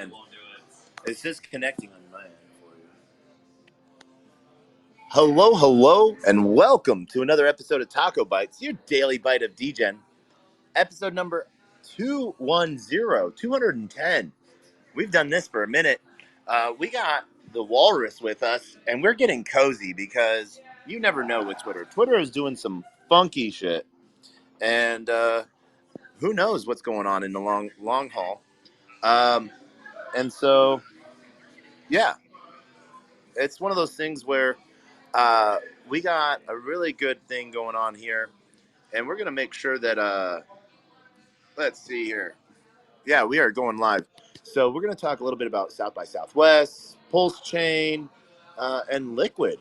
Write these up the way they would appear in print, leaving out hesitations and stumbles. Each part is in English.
And it's just connecting on my end for you. Hello, and welcome to another episode of TacoBytes, your daily bite of Degen. Episode number 210. We've done this for a minute. We got the Walrus with us, and we're getting cozy because you never know with Twitter. Twitter is doing some funky shit, and who knows what's going on in the long haul. And so, yeah, it's one of those things where we got a really good thing going on here, and we're going to make sure that, let's see here. Yeah, we are going live. So we're going to talk a little bit about South by Southwest, Pulse Chain, and Liquid.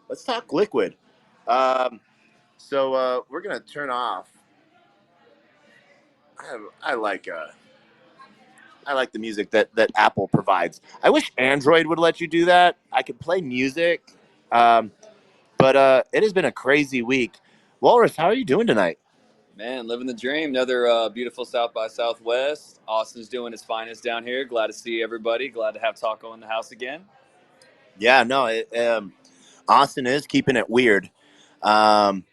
Let's talk Liquid. So we're going to turn off. I like the music that Apple provides. I wish Android would let you do that. I could play music, but it has been a crazy week. Walrus, how are you doing tonight? Man, living the dream. Another beautiful South by Southwest. Austin's doing his finest down here. Glad to see everybody. Glad to have Taco in the house again. Yeah, no, Austin is keeping it weird. Got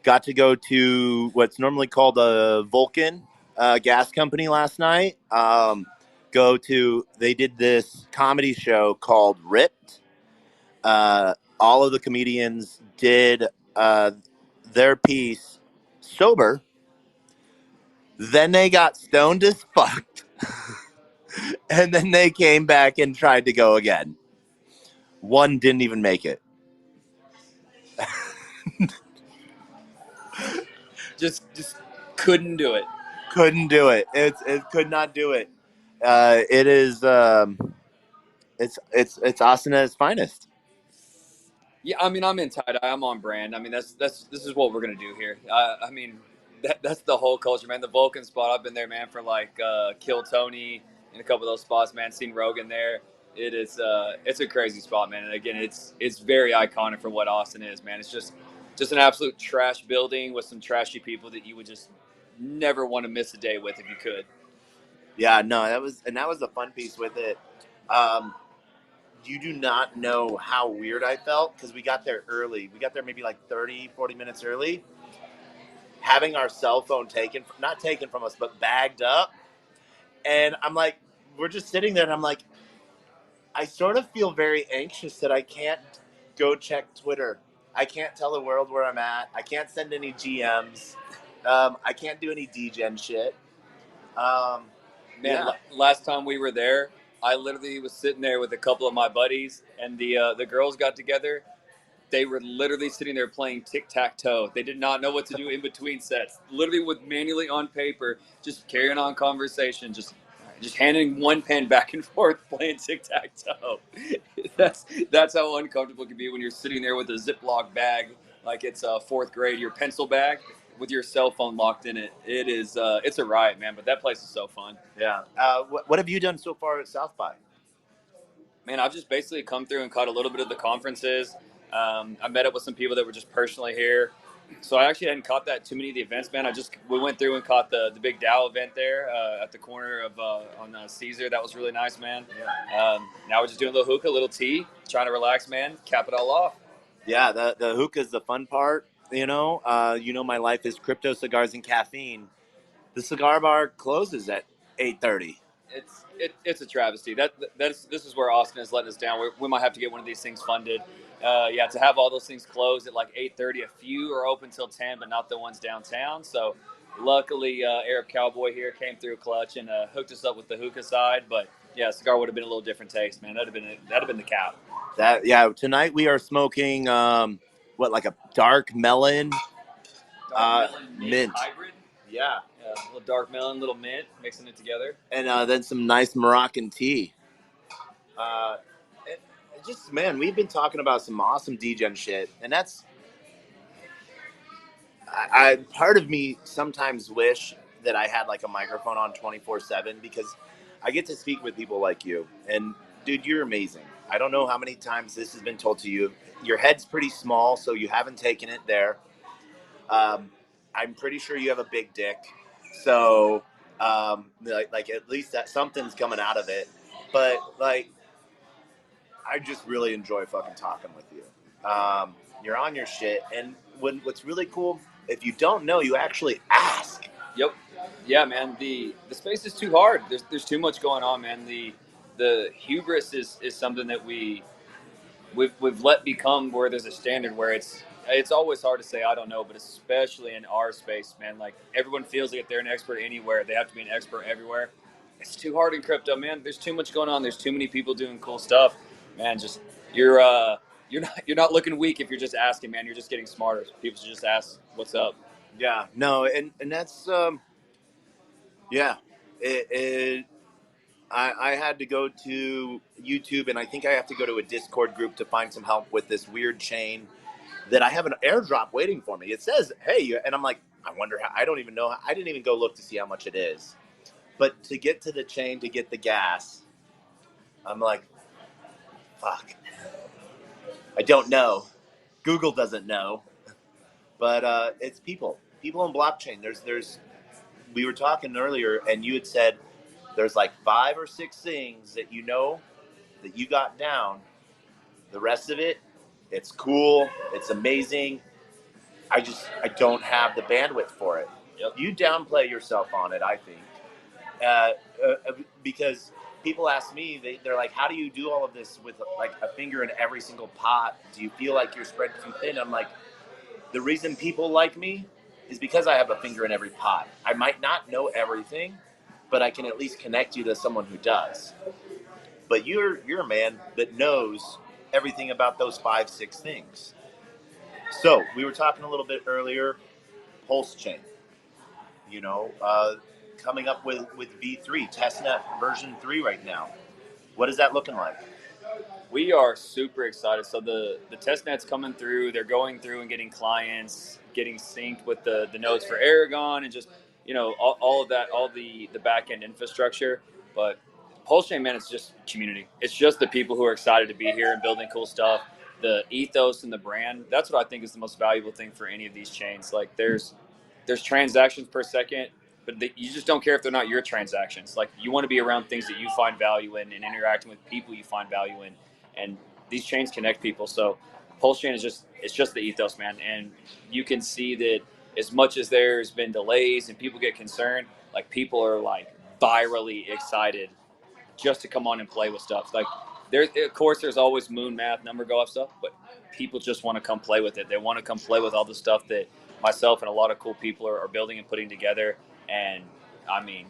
to go to what's normally called a Vulcan gas company last night. They did this comedy show called Ripped. All of the comedians did their piece sober. Then they got stoned as fuck. And then they came back and tried to go again. One didn't even make it. Just couldn't do it. Couldn't do it. It could not do it. It is. It's Austin at its finest. Yeah, I mean, I'm in tie-dye. I'm on brand. I mean, this is what we're gonna do here. I mean, that's the whole culture, man. The Vulcan spot. I've been there, man, for like Kill Tony and a couple of those spots, man. Seen Rogan there. It is. It's a crazy spot, man. And again, it's very iconic for what Austin is, man. It's just an absolute trash building with some trashy people that you would just never want to miss a day with if you could. Yeah, no, that was the fun piece with it. You do not know how weird I felt because we got there early. We got there maybe like 30, 40 minutes early. Having our cell phone not taken from us, but bagged up. And I'm like, we're just sitting there and I'm like, I sort of feel very anxious that I can't go check Twitter. I can't tell the world where I'm at. I can't send any GMs. I can't do any Degen shit. Man, last time we were there, I literally was sitting there with a couple of my buddies, and the girls got together. They were literally sitting there playing tic-tac-toe. They did not know what to do in between sets. Literally with manually on paper, just carrying on conversation, just handing one pen back and forth playing tic-tac-toe. That's how uncomfortable it can be when you're sitting there with a Ziploc bag like it's fourth grade, your pencil bag with your cell phone locked in it. It is it's a riot, man, but that place is so fun. Yeah. What have you done so far at South by? Man, I've just basically come through and caught a little bit of the conferences. I met up with some people that were just personally here. So I actually hadn't caught that too many of the events, man. We went through and caught the big Dow event there at the corner of on Caesar. That was really nice, man. Yeah. Now we're just doing a little hookah, a little tea, trying to relax, man. Cap it all off. Yeah, the hookah is the fun part. My life is crypto, cigars, and caffeine. The cigar bar closes at 8:30. It's a travesty. This is where Austin is letting us down. We might have to get one of these things funded. To have all those things closed at like 8:30. A few are open till 10, but not the ones downtown. So luckily, Arab Cowboy here came through clutch and hooked us up with the hookah side. But yeah, cigar would have been a little different taste, man. That'd have been the cap. Tonight we are smoking like a dark melon, mint hybrid. Yeah. A little dark melon, little mint, mixing it together, and then some nice Moroccan tea. Man, we've been talking about some awesome Degen shit, and that's I part of me sometimes wish that I had like a microphone on 24/7 because I get to speak with people like you. And dude, you're amazing. I don't know how many times this has been told to you. Your head's pretty small, so you haven't taken it there. I'm pretty sure you have a big dick, so at least that something's coming out of it. But like, I just really enjoy fucking talking with you. You're on your shit, and what's really cool, if you don't know, you actually ask. Yep. Yeah, man. The space is too hard. There's too much going on, man. The hubris is something that we've let become where there's a standard where it's always hard to say I don't know, but especially in our space, man. Like everyone feels like if they're an expert anywhere, they have to be an expert everywhere. It's too hard in crypto, man. There's too much going on. There's too many people doing cool stuff, man. Just you're not looking weak if you're just asking, man. You're just getting smarter. People should just ask what's up. Yeah, no, and that's yeah. It I had to go to YouTube, and I think I have to go to a Discord group to find some help with this weird chain that I have an airdrop waiting for me. It says, "Hey," and I'm like, I wonder how. I don't even know. I didn't even go look to see how much it is. But to get to the chain to get the gas, I'm like, fuck. I don't know. Google doesn't know. But it's people in blockchain. There's. We were talking earlier, and you had said there's like 5 or 6 things that you know that you got down. The rest of it, it's cool. It's amazing. I don't have the bandwidth for it. Yep. You downplay yourself on it, I think, uh, because people ask me, they're like, how do you do all of this with like a finger in every single pot? Do you feel like you're spread too thin? I'm like, the reason people like me is because I have a finger in every pot. I might not know everything, but I can at least connect you to someone who does. But you're a man that knows everything about those 5, 6 things. So we were talking a little bit earlier, Pulse Chain. You know, coming up with V3 testnet version 3 right now. What is that looking like? We are super excited. So the test net's coming through. They're going through and getting clients, getting synced with the nodes for Aragon, and just all of that, all the back end infrastructure. But Pulse Chain, man, it's just community. It's just the people who are excited to be here and building cool stuff. The ethos and the brand. That's what I think is the most valuable thing for any of these chains. Like there's transactions per second, but you just don't care if they're not your transactions. Like you want to be around things that you find value in and interacting with people you find value in, and these chains connect people. So Pulse Chain is just the ethos, man. And you can see that as much as there's been delays and people get concerned, like people are like virally excited just to come on and play with stuff. Like there, of course, there's always moon math, number go off stuff, but people just want to come play with it. They want to come play with all the stuff that myself and a lot of cool people are building and putting together. And I mean,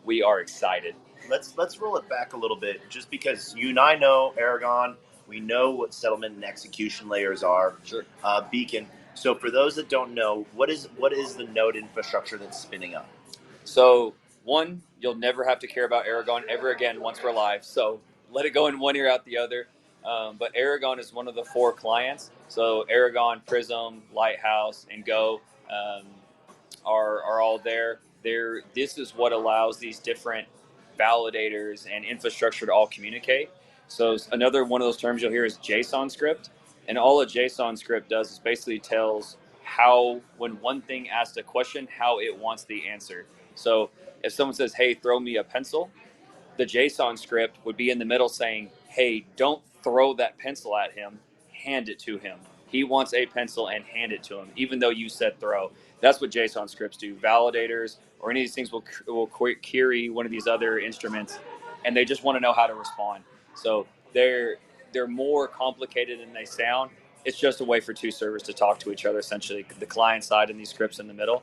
we are excited. Let's roll it back a little bit, just because you and I know Aragon. We know what settlement and execution layers are. Sure. Beacon. So for those that don't know, what is the node infrastructure that's spinning up? So one, you'll never have to care about Aragon ever again once we're live. So let it go in one ear out the other. But Aragon is one of the 4 clients. So Aragon, Prism, Lighthouse, and Go are all there. This is what allows these different validators and infrastructure to all communicate. So another one of those terms you'll hear is JSON script. And all a JSON script does is basically tells how, when one thing asks a question, how it wants the answer. So if someone says, hey, throw me a pencil, the JSON script would be in the middle saying, hey, don't throw that pencil at him, hand it to him. He wants a pencil and hand it to him, even though you said throw. That's what JSON scripts do. Validators or any of these things will query one of these other instruments, and they just want to know how to respond. So they're more complicated than they sound. It's just a way for 2 servers to talk to each other, essentially, the client side and these scripts in the middle.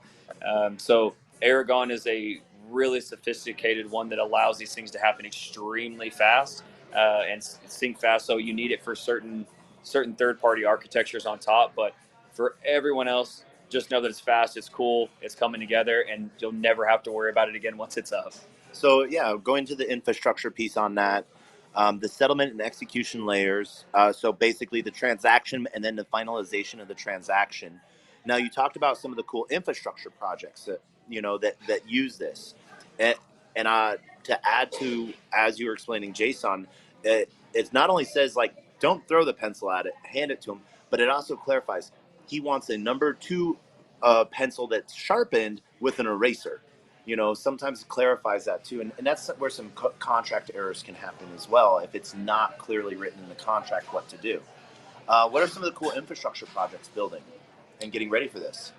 So Aragon is a really sophisticated one that allows these things to happen extremely fast and sync fast. So you need it for certain third-party architectures on top, but for everyone else, just know that it's fast, it's cool, it's coming together, and you'll never have to worry about it again once it's up. So yeah, going to the infrastructure piece on that, the settlement and execution layers. So basically the transaction and then the finalization of the transaction. Now you talked about some of the cool infrastructure projects that that use this, and, and to add to, as you were explaining JSON, it not only says like don't throw the pencil at it, hand it to him, but it also clarifies he wants a number 2 pencil that's sharpened with an eraser. sometimes it clarifies that too. And that's where some contract errors can happen as well if it's not clearly written in the contract what to do. What are some of the cool infrastructure projects building and getting ready for this?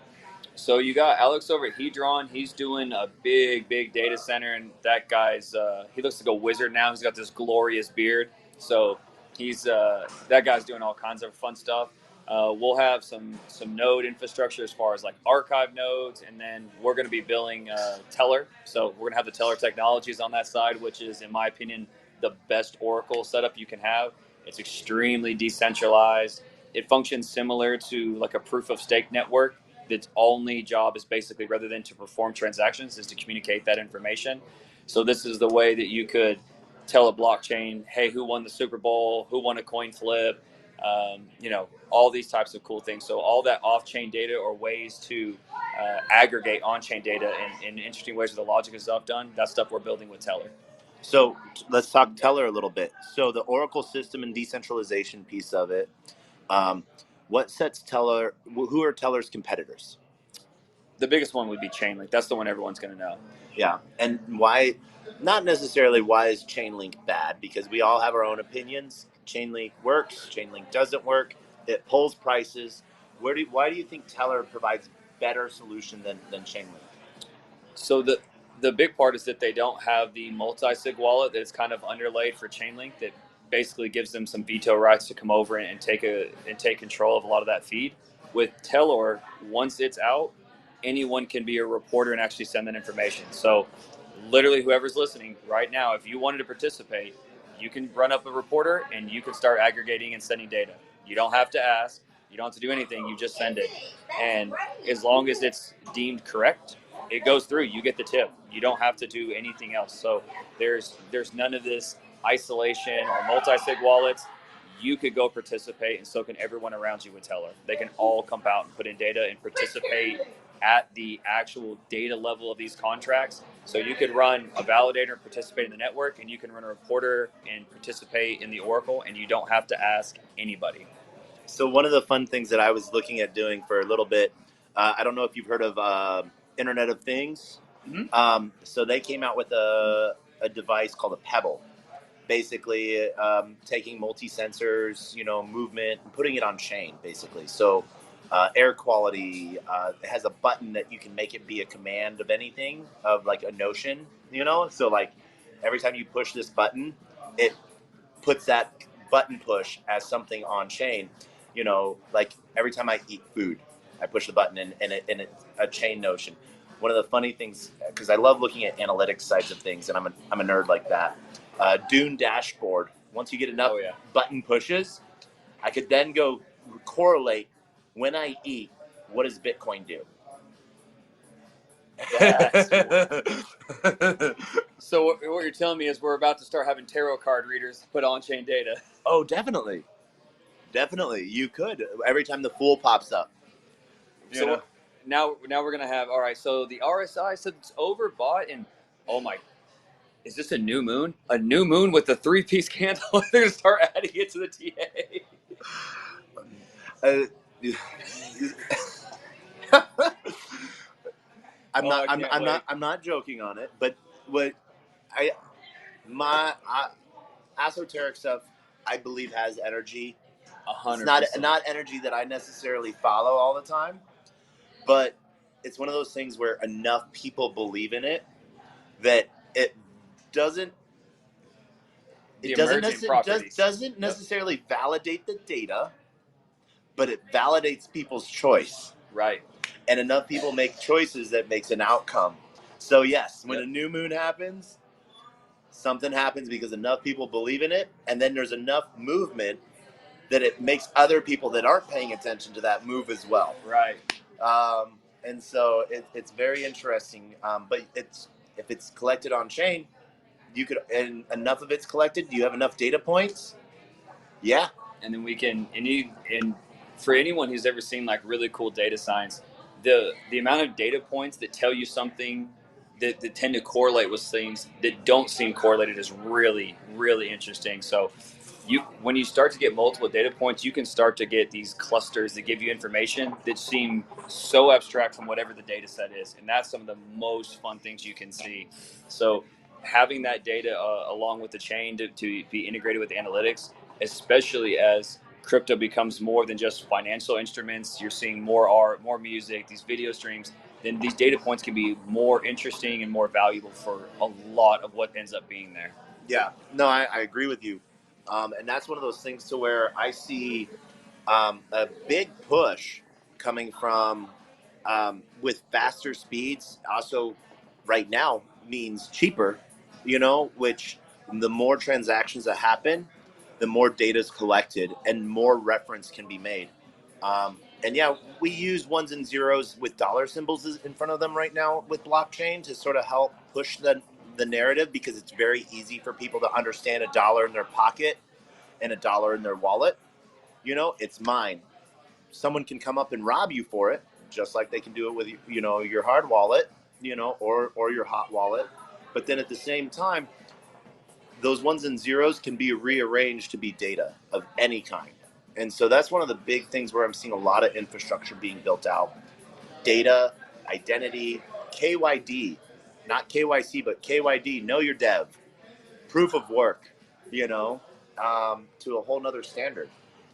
So you got Alex over at Hedron. He's doing a big data center, and that guy's he looks like a wizard now. He's got this glorious beard. So he's that guy's doing all kinds of fun stuff. We'll have some node infrastructure as far as like archive nodes, and then we're going to be building Teller. So we're going to have the Teller technologies on that side, which is, in my opinion, the best Oracle setup you can have. It's extremely decentralized. It functions similar to like a proof of stake network. Its only job is basically, rather than to perform transactions, is to communicate that information. So this is the way that you could tell a blockchain, hey, who won the Super Bowl, who won a coin flip, all these types of cool things. So all that off-chain data, or ways to aggregate on-chain data in interesting ways where the logic is stuff done, that stuff we're building with Teller. So let's talk Teller a little bit. So the Oracle system and decentralization piece of it, what sets Teller, who are Teller's competitors? The biggest one would be Chainlink. That's the one everyone's going to know. Yeah. And why, not necessarily why is Chainlink bad, because we all have our own opinions. Chainlink works, Chainlink doesn't work. It pulls prices. Why do you think Teller provides better solution than Chainlink? So the big part is that they don't have the multi-sig wallet that is kind of underlaid for Chainlink, that basically gives them some veto rights to come over and take control of a lot of that feed. With Telor, once it's out, anyone can be a reporter and actually send that information. So literally whoever's listening right now, if you wanted to participate, you can run up a reporter and you can start aggregating and sending data. You don't have to ask. You don't have to do anything. You just send it. And as long as it's deemed correct, it goes through. You get the tip. You don't have to do anything else. So there's none of this isolation or multi-sig wallets. You could go participate, and so can everyone around you with Teller. They can all come out and put in data and participate at the actual data level of these contracts. So you could run a validator and participate in the network, and you can run a reporter and participate in the Oracle, and you don't have to ask anybody. So one of the fun things that I was looking at doing for a little bit, I don't know if you've heard of Internet of Things. Mm-hmm. So they came out with a device called a Pebble, basically taking multi-sensors, movement, and putting it on chain, basically. So air quality, it has a button that you can make it be a command of anything, of like a notion, So like every time you push this button, it puts that button push as something on chain. Like every time I eat food, I push the button and it's a chain notion. One of the funny things, because I love looking at analytics sides of things, and I'm a nerd like that. Dune dashboard. Once you get enough button pushes, I could then go correlate when I eat. What does Bitcoin do? That's cool. So what you're telling me is we're about to start having tarot card readers put on-chain data. Oh, definitely. You could every time the Fool pops up. So now we're gonna have, all right. So the RSI said it's overbought, and oh my, is this a new moon? A new moon with a 3-piece candle? They're gonna start adding it to the TA. I'm not joking on it, but what my esoteric stuff, I believe, has energy. 100%. It's not energy that I necessarily follow all the time, but it's one of those things where enough people believe in it that it doesn't necessarily validate the data, but it validates people's choice. Right. And enough people make choices that makes an outcome. So yes, when a new moon happens, something happens because enough people believe in it, and then there's enough movement that it makes other people that aren't paying attention to that move as well. Right. And so it's very interesting. But if it's collected on chain, you could, and enough of it's collected. Do you have enough data points? Yeah. And then we can, and for anyone who's ever seen like really cool data science, the amount of data points that tell you something that tend to correlate with things that don't seem correlated is really, really interesting. So when you start to get multiple data points, you can start to get these clusters that give you information that seem so abstract from whatever the data set is, and that's some of the most fun things you can see. So having that data along with the chain to be integrated with analytics, especially as crypto becomes more than just financial instruments, you're seeing more art, more music, these video streams, then these data points can be more interesting and more valuable for a lot of what ends up being there. Yeah, no, I agree with you. And that's one of those things to where I see a big push coming from with faster speeds. Also, right now means cheaper, which the more transactions that happen, the more data is collected and more reference can be made. And yeah, we use ones and zeros with dollar symbols in front of them right now with blockchain to sort of help push the narrative, because it's very easy for people to understand a dollar in their pocket and a dollar in their wallet. It's mine. Someone can come up and rob you for it, just like they can do it with your hard wallet, or your hot wallet. But then at the same time, those ones and zeros can be rearranged to be data of any kind. And so that's one of the big things where I'm seeing a lot of infrastructure being built out. Data, identity, KYD, not KYC, but KYD, know your dev, proof of work, to a whole nother standard.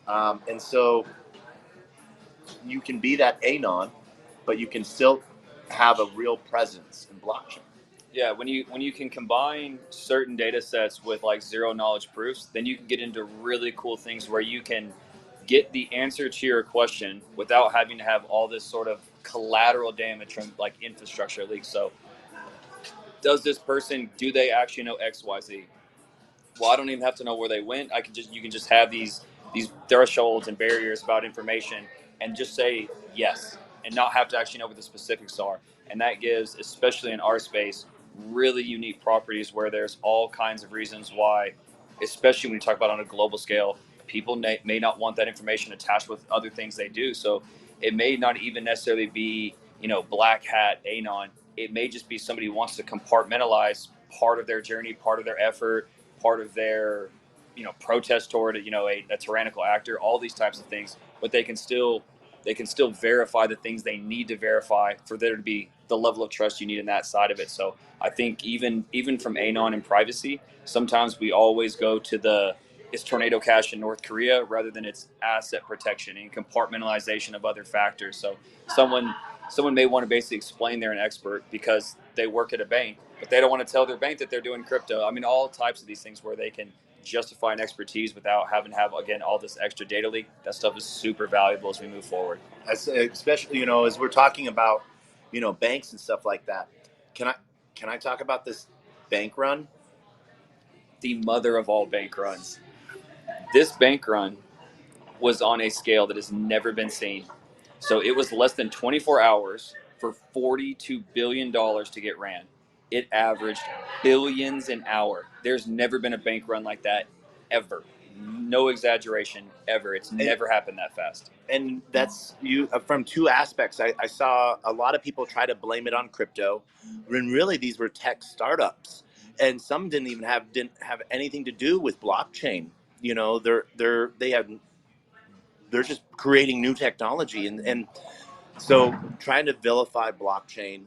And so you can be that anon, but you can still have a real presence in blockchain. Yeah, when you can combine certain data sets with like zero knowledge proofs, then you can get into really cool things where you can get the answer to your question without having to have all this sort of collateral damage from like infrastructure leaks. So, does this person, do they actually know XYZ? Well, I don't even have to know where they went. You can just have these thresholds and barriers about information and just say yes and not have to actually know what the specifics are. And that gives, especially in our space, really unique properties where there's all kinds of reasons why, especially when you talk about on a global scale, people may not want that information attached with other things they do. So it may not even necessarily be, black hat anon. It may just be somebody who wants to compartmentalize part of their journey, part of their effort, part of their protest toward a tyrannical actor, all these types of things, but they can still verify the things they need to verify for there to be the level of trust you need in that side of it. So I think even from anon and privacy, sometimes we always go to it's tornado cash in North Korea rather than its asset protection and compartmentalization of other factors. So someone someone may want to basically explain they're an expert because they work at a bank, but they don't want to tell their bank that they're doing crypto. I mean, all types of these things where they can justify an expertise without having to have, again, all this extra data leak. That stuff is super valuable as we move forward. Especially, as we're talking about, banks and stuff like that. Can I talk about this bank run? The mother of all bank runs. This bank run was on a scale that has never been seen. So it was less than 24 hours for $42 billion to get ran. It averaged billions an hour. There's never been a bank run like that ever. No exaggeration, ever. It's never happened that fast. And that's from two aspects. I saw a lot of people try to blame it on crypto, when really these were tech startups, and some didn't have anything to do with blockchain. They're just creating new technology, and so trying to vilify blockchain.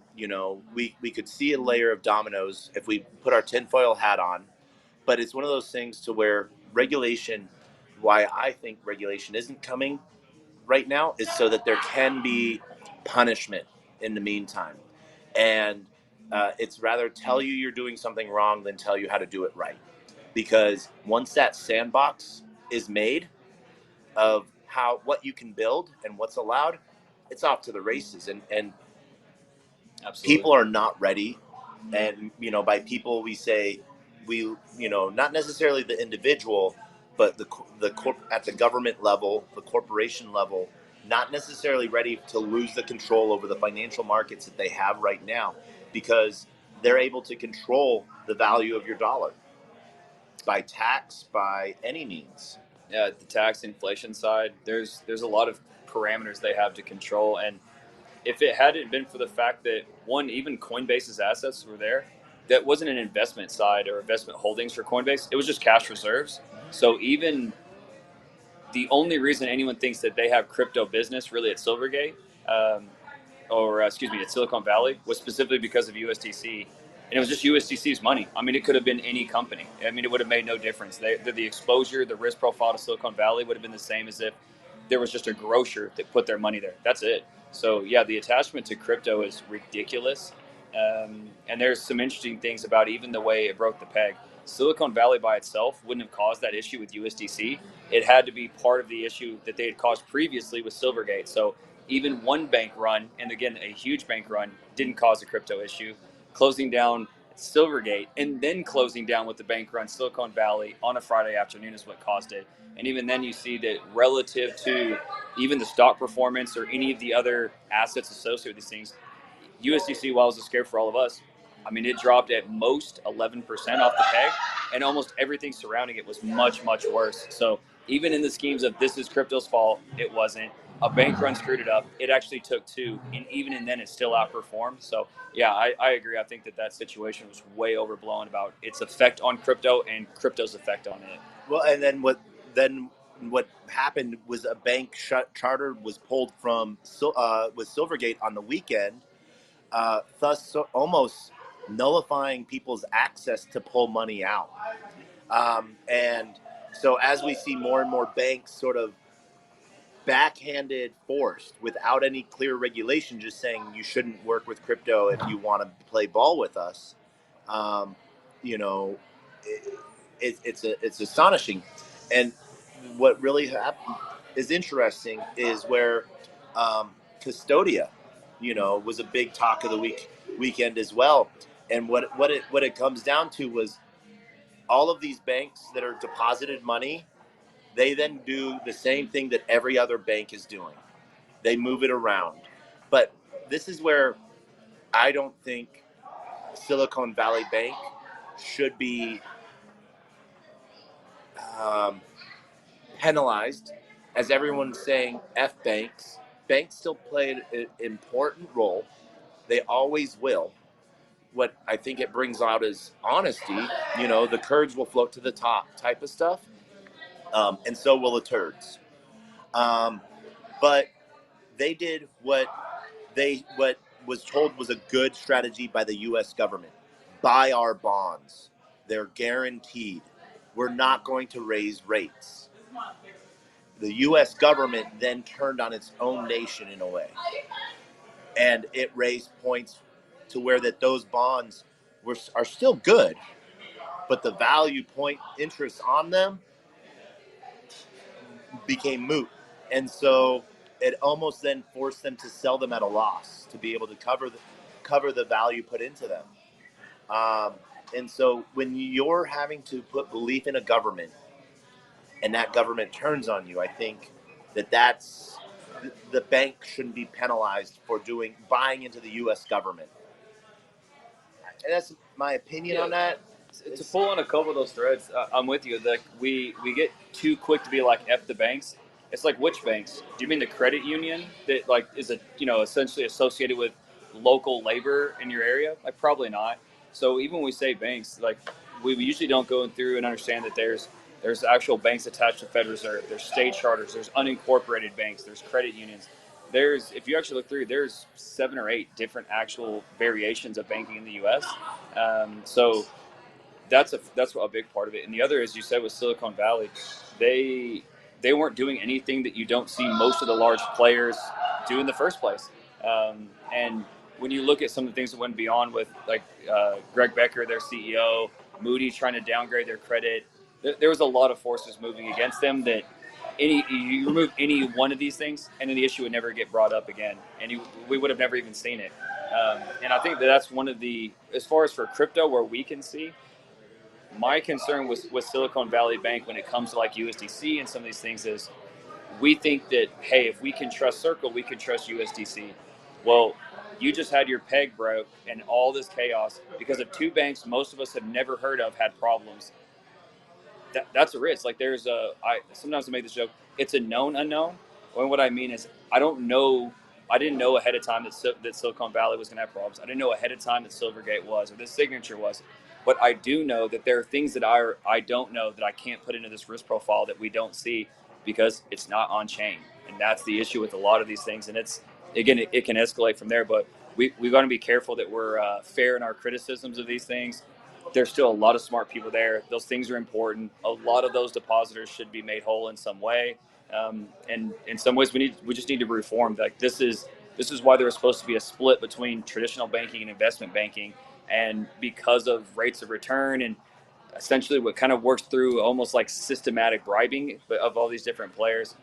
We could see a layer of dominoes if we put our tinfoil hat on, but it's one of those things to where regulation. Why I think regulation isn't coming right now is so that there can be punishment in the meantime. And it's rather tell you you're doing something wrong than tell you how to do it right. Because once that sandbox is made of what you can build and what's allowed, it's off to the races. And Absolutely. people are not ready. And, by people, we say, not necessarily the individual, but at the government level, the corporation level, not necessarily ready to lose the control over the financial markets that they have right now, because they're able to control the value of your dollar by tax, by any means. Yeah, the tax inflation side, there's a lot of parameters they have to control. And if it hadn't been for the fact that, one, even Coinbase's assets were there, that wasn't an investment side or investment holdings for Coinbase. It was just cash reserves. So even the only reason anyone thinks that they have crypto business really at Silvergate, um, at Silicon Valley, was specifically because of USDC. And it was just USDC's money. I mean, it could have been any company. I mean, it would have made no difference. The exposure, the risk profile to Silicon Valley would have been the same as if there was just a grocer that put their money there. That's it. So, yeah, the attachment to crypto is ridiculous. And there's some interesting things about even the way it broke the peg. Silicon Valley by itself wouldn't have caused that issue with USDC. It had to be part of the issue that they had caused previously with Silvergate. So even one bank run, and again, a huge bank run, didn't cause a crypto issue. Closing down Silvergate and then closing down with the bank run Silicon Valley on a Friday afternoon is what caused it. And even then, you see that relative to even the stock performance or any of the other assets associated with these things, USDC, while it was a scare for all of us, I mean, it dropped at most 11% off the peg, and almost everything surrounding it was much, much worse. So even in the schemes of this is crypto's fault, it wasn't. A bank run screwed it up. It actually took two, and even in then, it still outperformed. So yeah, I agree. I think that situation was way overblown about its effect on crypto and crypto's effect on it. Well, and then what happened was a bank charter was pulled from with Silvergate on the weekend, thus almost nullifying people's access to pull money out. And so as we see more and more banks sort of backhanded forced without any clear regulation, just saying you shouldn't work with crypto if you want to play ball with us, um, you know, it's astonishing. And what really is interesting is where Custodia, was a big talk of the weekend as well. And what it comes down to was all of these banks that are deposited money, they then do the same thing that every other bank is doing. They move it around. But this is where I don't think Silicon Valley Bank should be um, penalized, as everyone's saying, F banks. Banks still play an important role. They always will. What I think it brings out is honesty. The curds will float to the top type of stuff. And so will the turds. But they did what was told was a good strategy by the U.S. government. Buy our bonds. They're guaranteed. We're not going to raise rates. The U.S. government then turned on its own nation in a way, and it raised points to where that those bonds are still good, but the value point interest on them became moot. And so it almost then forced them to sell them at a loss to be able to cover the value put into them. And so when you're having to put belief in a government and that government turns on you, I think that's the bank shouldn't be penalized for buying into the U.S. government. And that's my opinion on that. To pull on a couple of those threads, I'm with you. Like we get too quick to be like F the banks. It's like, which banks? Do you mean the credit union that like is essentially associated with local labor in your area? Like probably not. So even when we say banks, like we usually don't go through and understand that there's actual banks attached to Fed Reserve. There's state charters. There's unincorporated banks. There's credit unions. If you actually look through, there's 7 or 8 different actual variations of banking in the U.S. So that's a big part of it. And the other, as you said, with Silicon Valley, they weren't doing anything that you don't see most of the large players do in the first place. And when you look at some of the things that went beyond with like Greg Becker, their CEO, Moody trying to downgrade their credit, there was a lot of forces moving against them that you remove any one of these things, and then the issue would never get brought up again, and we would have never even seen it. And I think that's one of as far as for crypto, where we can see, my concern with Silicon Valley Bank when it comes to like USDC and some of these things is we think that, hey, if we can trust Circle, we can trust USDC. Well, you just had your peg broke and all this chaos because of 2 banks most of us have never heard of had problems. That's a risk. Like sometimes I make this joke, it's a known unknown. And what I mean is I don't know I didn't know ahead of time that Silicon Valley was going to have problems. I didn't know ahead of time that Silvergate was, or this signature was. But I do know that there are things that I don't know that I can't put into this risk profile that we don't see because it's not on chain. And that's the issue with a lot of these things. And it's, again, it can escalate from there. But we've got to be careful that we're fair in our criticisms of these things. There's still a lot of smart people there. Those things are important. A lot of those depositors should be made whole in some way. And in some ways, we just need to reform. Like this is why there was supposed to be a split between traditional banking and investment banking, and because of rates of return and essentially what kind of works through almost like systematic bribing of all these different players,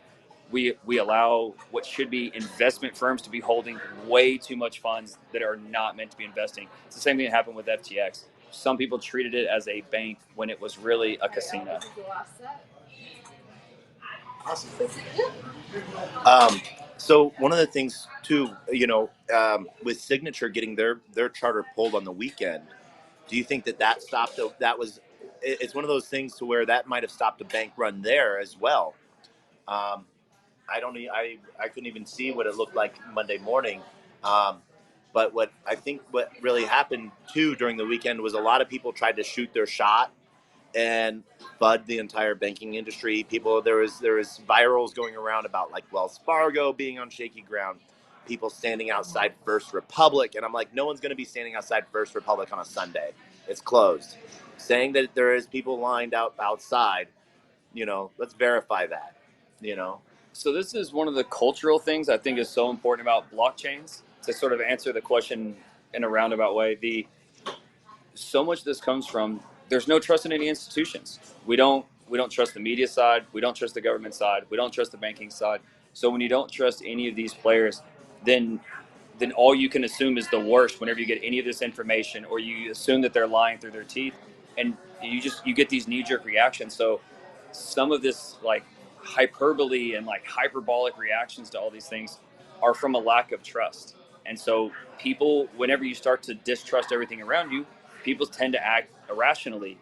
we allow what should be investment firms to be holding way too much funds that are not meant to be investing. It's the same thing that happened with FTX. Some people treated it as a bank when it was really a casino. Awesome. So one of the things too, with Signature getting their charter pulled on the weekend, do you think that stopped? That was, it's one of those things to where that might have stopped a bank run there as well. Um, I couldn't even see what it looked like Monday morning. But what really happened too during the weekend was a lot of people tried to shoot their shot and bud the entire banking industry. There was virals going around about like Wells Fargo being on shaky ground, people standing outside First Republic, and I'm like, no one's going to be standing outside First Republic on a Sunday. It's closed. Saying that there is people lined out outside, let's verify that. So this is one of the cultural things I think is so important about blockchains. To sort of answer the question in a roundabout way, so much of this comes from there's no trust in any institutions. We don't trust the media side, we don't trust the government side, we don't trust the banking side. So when you don't trust any of these players, then all you can assume is the worst whenever you get any of this information, or you assume that they're lying through their teeth, and you get these knee-jerk reactions. So some of this like hyperbole and like hyperbolic reactions to all these things are from a lack of trust. And so people, whenever you start to distrust everything around you, people tend to act irrationally,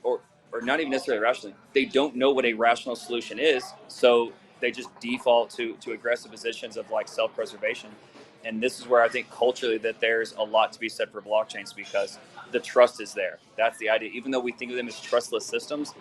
or not even necessarily irrationally. They don't know what a rational solution is, so they just default to aggressive positions of like self-preservation. And this is where I think culturally that there's a lot to be said for blockchains, because the trust is there. That's the idea. Even though we think of them as trustless systems,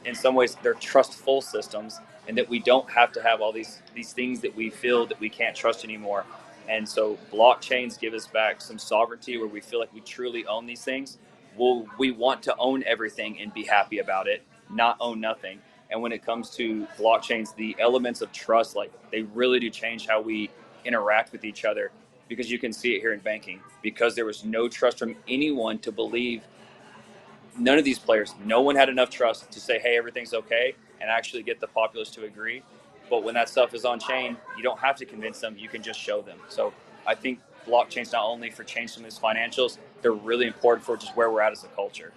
in some ways they're trustful systems, and that we don't have to have all these things that we feel that we can't trust anymore. And so blockchains give us back some sovereignty where we feel like we truly own these things. We want to own everything and be happy about it, not own nothing. And when it comes to blockchains, the elements of trust, like they really do change how we interact with each other, because you can see it here in banking. Because there was no trust from anyone to believe, none of these players, no one had enough trust to say, hey, everything's okay, and actually get the populace to agree. But when that stuff is on chain, you don't have to convince them, you can just show them. So I think blockchains, not only for changing some of these financials, they're really important for just where we're at as a culture.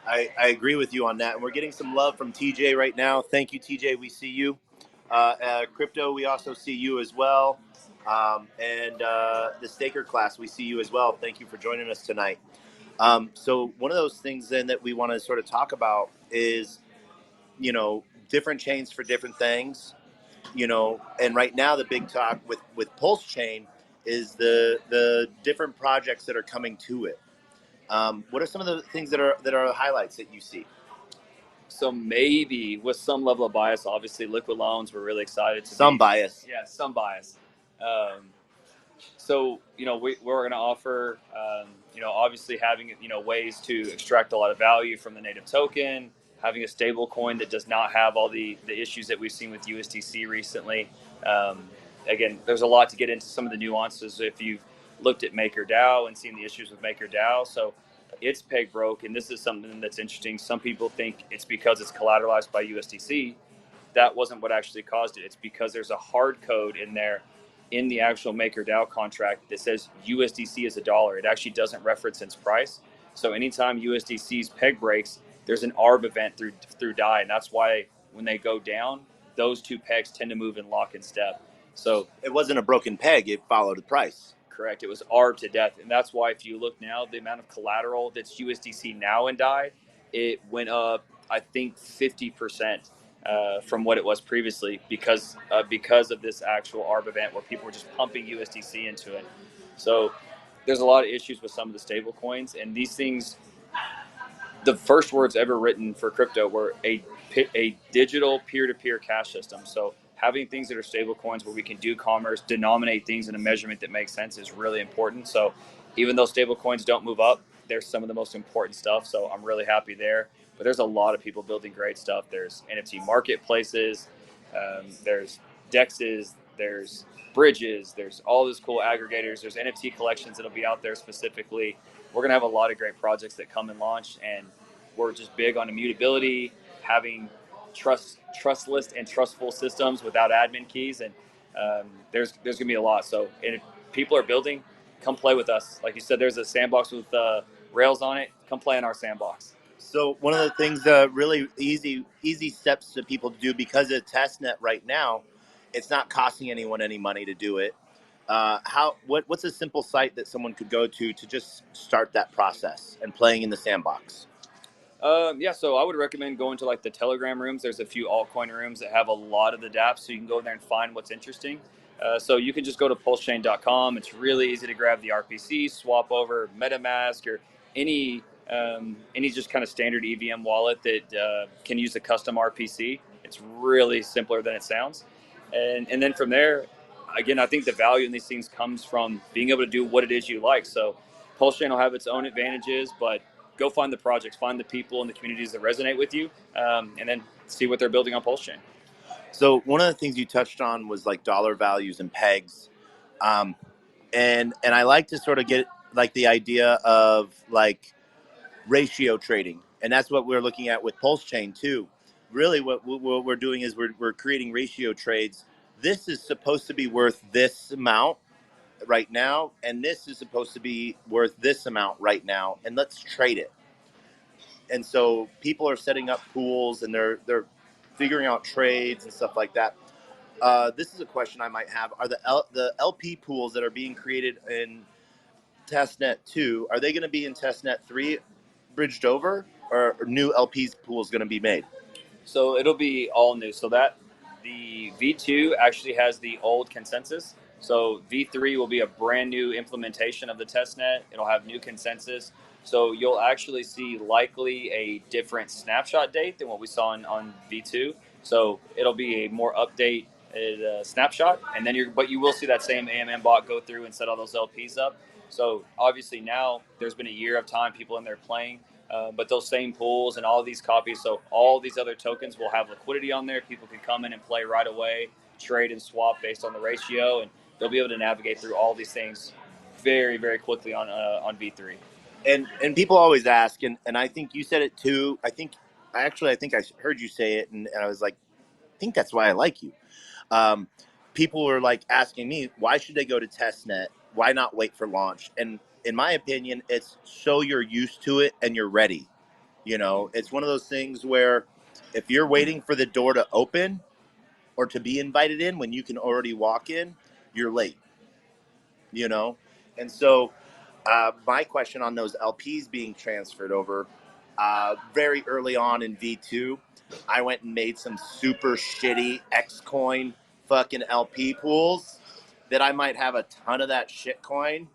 I agree with you on that. And we're getting some love from TJ right now. Thank you, TJ. We see you. Crypto, we also see you as well. And the Staker class, we see you as well. Thank you for joining us tonight. So one of those things then that we want to sort of talk about is, different chains for different things, and right now the big talk with Pulse Chain is the different projects that are coming to it. What are some of the things that are highlights that you see? So maybe with some level of bias, obviously liquid loans, we're really excited to Some bias. Yeah, some bias. So we're going to offer, obviously having ways to extract a lot of value from the native token, having a stable coin that does not have all the issues that we've seen with USDC recently. Again, there's a lot to get into some of the nuances if you've looked at MakerDAO and seen the issues with MakerDAO. So it's peg broke, and this is something that's interesting. Some people think it's because it's collateralized by USDC. That wasn't what actually caused it. It's because there's a hard code in there in the actual MakerDAO contract that says USDC is $1. It actually doesn't reference its price. So anytime USDC's peg breaks, there's an ARB event through DAI, and that's why when they go down, those two pegs tend to move in lock and step. So it wasn't a broken peg; it followed the price. Correct. It was ARB to death, and that's why if you look now, the amount of collateral that's USDC now in DAI, it went up, I think, 50%. from what it was previously because of this actual ARB event where people were just pumping USDC into it. So there's a lot of issues with some of the stable coins, and these things, the first words ever written for crypto were a digital peer-to-peer cash system. So having things that are stable coins where we can do commerce, denominate things in a measurement that makes sense is really important. So even though stable coins don't move up, they're some of the most important stuff. So I'm really happy there. But there's a lot of people building great stuff. There's NFT marketplaces, there's dexes, there's bridges, there's all these cool aggregators, there's NFT collections that'll be out there specifically. We're gonna have a lot of great projects that come and launch, and we're just big on immutability, having trustless and trustful systems without admin keys, and there's gonna be a lot. So, and if people are building, come play with us. Like you said, there's a sandbox with rails on it. Come play in our sandbox. So one of the things, really easy steps to people to do, because of testnet right now, it's not costing anyone any money to do it. What's a simple site that someone could go to just start that process and playing in the sandbox? Yeah, so I would recommend going to like the Telegram rooms. There's a few altcoin rooms that have a lot of the dApps, so you can go in there and find what's interesting. So you can just go to pulsechain.com. It's really easy to grab the RPC, swap over MetaMask or any just kind of standard EVM wallet that can use a custom RPC. It's really simpler than it sounds. And then from there, again, I think the value in these things comes from being able to do what it is you like. So PulseChain will have its own advantages, but go find the projects, find the people and the communities that resonate with you, and then see what they're building on PulseChain. So one of the things you touched on was like dollar values and pegs, um, and I like to sort of get like the idea of like ratio trading, and that's what we're looking at with PulseChain too. Really, what we're doing is we're creating ratio trades. This is supposed to be worth this amount right now, and this is supposed to be worth this amount right now, and let's trade it. And so people are setting up pools, and they're figuring out trades and stuff like that. This is a question I might have: are the LP pools that are being created in testnet 2, are they going to be in testnet 3 bridged over, or new LPs pools going to be made? So it'll be all new. So that the V2 actually has the old consensus. So V3 will be a brand new implementation of the testnet. It'll have new consensus. So you'll actually see likely a different snapshot date than what we saw on V2. So it'll be a more update snapshot, and then but you will see that same AMM bot go through and set all those LPs up. So obviously now there's been a year of time, people in there playing. But those same pools and all of these copies, so all these other tokens will have liquidity on there. People can come in and play right away, trade and swap based on the ratio, and they'll be able to navigate through all these things very, very quickly on V3. And people always ask, and I think you said it too. I think I heard you say it, and I was like, I think that's why I like you. Um, People were like asking me, why should they go to testnet? Why not wait for launch? And in my opinion, it's so you're used to it and you're ready. You know, it's one of those things where if you're waiting for the door to open or to be invited in when you can already walk in, you're late. You know, and so my question on those LPs being transferred over, very early on in V2, I went and made some super shitty Xcoin fucking LP pools that I might have a ton of that shit coin.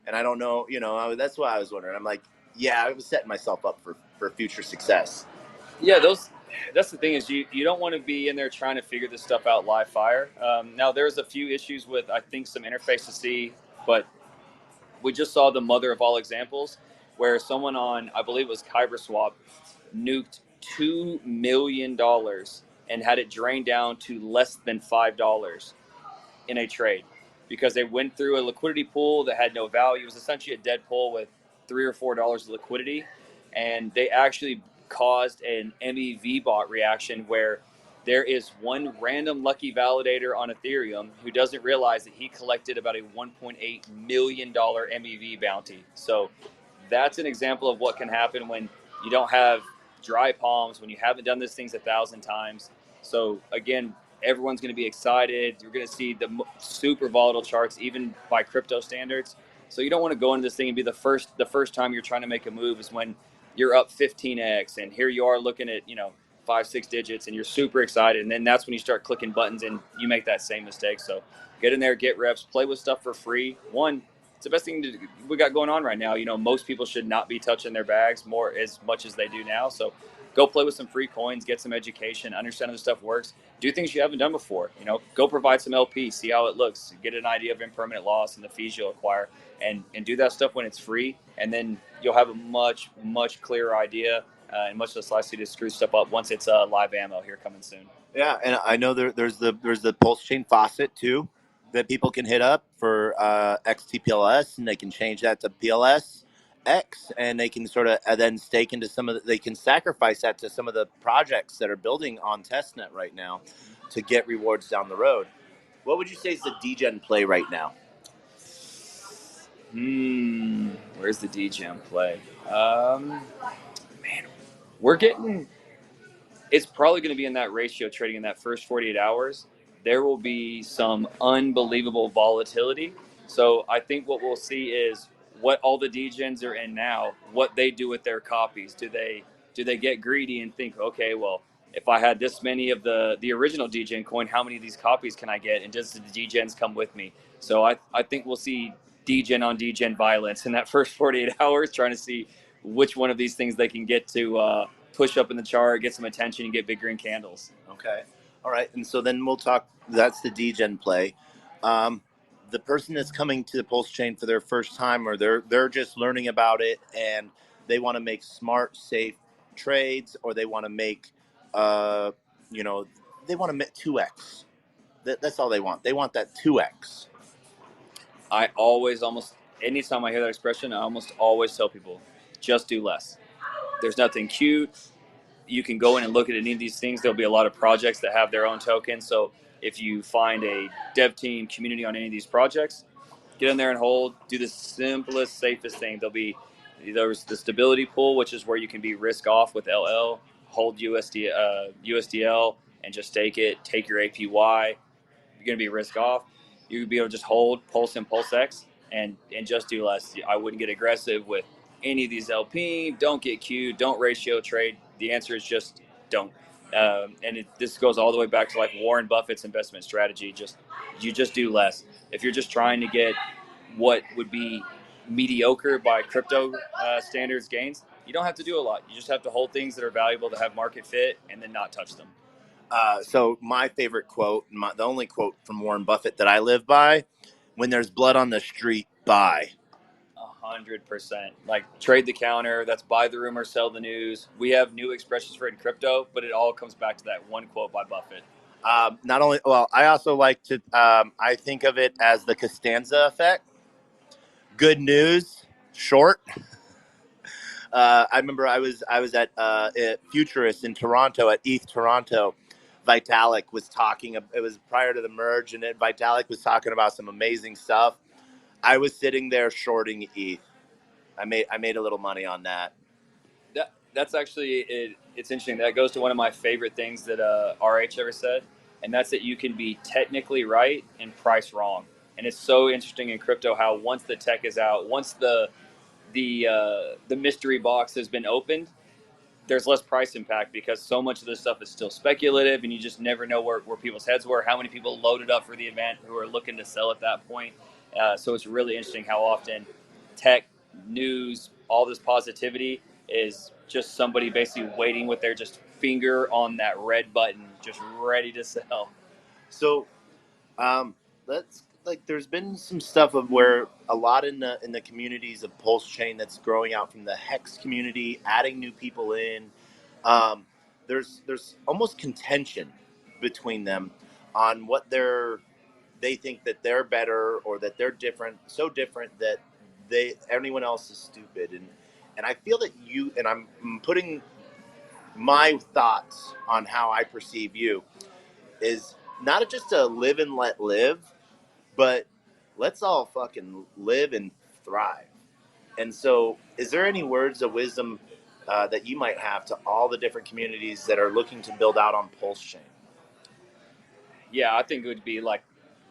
And I don't know, that's what I was wondering. I'm like, yeah, I was setting myself up for future success. Yeah, that's the thing is you don't want to be in there trying to figure this stuff out live fire. Now there's a few issues with I think some interface to see, but we just saw the mother of all examples where someone on I believe it was KyberSwap nuked $2 million and had it drained down to less than $5 in a trade because they went through a liquidity pool that had no value. It was essentially a dead pool with $3 or $4 of liquidity, and they actually caused an MEV bot reaction where there is one random lucky validator on Ethereum who doesn't realize that he collected about a $1.8 million MEV bounty. So that's an example of what can happen when you don't have dry palms, when you haven't done these things 1,000 times. So again, everyone's going to be excited. You're going to see the super volatile charts, even by crypto standards. So you don't want to go into this thing and be the first time you're trying to make a move is when you're up 15x, and here you are looking at 5, 6 digits, and you're super excited. And then that's when you start clicking buttons and you make that same mistake. So get in there, get reps, play with stuff for free. One, it's the best thing we got going on right now. Most people should not be touching their bags more as much as they do now. So go play with some free coins, get some education, understand how this stuff works, do things you haven't done before. Go provide some LP, see how it looks, get an idea of impermanent loss and the fees you'll acquire, and do that stuff when it's free, and then you'll have a much, much clearer idea and much less likely to screw stuff up once it's live ammo here coming soon. Yeah, and I know there's the pulse chain faucet too that people can hit up for XTPLS, and they can change that to PLS X, and they can sort of then stake into they can sacrifice that to some of the projects that are building on testnet right now to get rewards down the road. What would you say is the Degen play right now? Where's the Degen play? Man, we're getting. It's probably going to be in that ratio trading in that first 48 hours. There will be some unbelievable volatility. So I think what we'll see is what all the degens are in now, what they do with their copies. Do they get greedy and think, okay, well, if I had this many of the original degen coin, how many of these copies can I get? And does the degens come with me? So I think we'll see degen on degen violence in that first 48 hours, trying to see which one of these things they can get to push up in the chart, get some attention, and get big green candles. Okay. All right. And so then we'll talk. That's the Degen play. The person that's coming to the Pulse Chain for their first time, or they're just learning about it, and they want to make smart, safe trades, or they want to make, they want to make 2x. That's all they want. They want that 2x. I always, almost anytime I hear that expression, I almost always tell people, just do less. There's nothing cute. You can go in and look at any of these things. There'll be a lot of projects that have their own tokens. So if you find a dev team community on any of these projects, get in there and hold. Do the simplest, safest thing. There's the stability pool, which is where you can be risk off with LL, hold USDL, and just stake it. Take your APY. You're going to be risk off. You could be able to just hold Pulse and Pulse X and just do less. I wouldn't get aggressive with any of these LP. Don't get queued. Don't ratio trade. The answer is just don't. This goes all the way back to like Warren Buffett's investment strategy. You just do less. If you're just trying to get what would be mediocre by crypto standards gains, you don't have to do a lot. You just have to hold things that are valuable to have market fit and then not touch them. So my favorite quote, the only quote from Warren Buffett that I live by: "When there's blood on the street, buy." 100%. Like trade the counter. That's buy the rumor, sell the news. We have new expressions for it in crypto, but it all comes back to that one quote by Buffett. Not only, well, I also like to, I think of it as the Costanza effect. Good news, short. I remember I was at Futurist in Toronto at ETH Toronto. Vitalik was talking. It was prior to the merge, and Vitalik was talking about some amazing stuff. I was sitting there shorting ETH. I made a little money on that. That's actually it. It's interesting. That goes to one of my favorite things that RH ever said, and that's that you can be technically right and price wrong. And it's so interesting in crypto how once the tech is out, once the mystery box has been opened, there's less price impact because so much of this stuff is still speculative and you just never know where people's heads were, how many people loaded up for the event who are looking to sell at that point. So it's really interesting how often tech, news, all this positivity is just somebody basically waiting with their just finger on that red button, just ready to sell. So let's there's been some stuff of where a lot in the communities of Pulse Chain that's growing out from the Hex community, adding new people in. There's almost contention between them on what they think that they're better or that they're different, so different that anyone else is stupid. And I feel that I'm putting my thoughts on how I perceive you is not just to live and let live, but let's all fucking live and thrive. And so, is there any words of wisdom that you might have to all the different communities that are looking to build out on Pulse Chain? Yeah, I think it would be like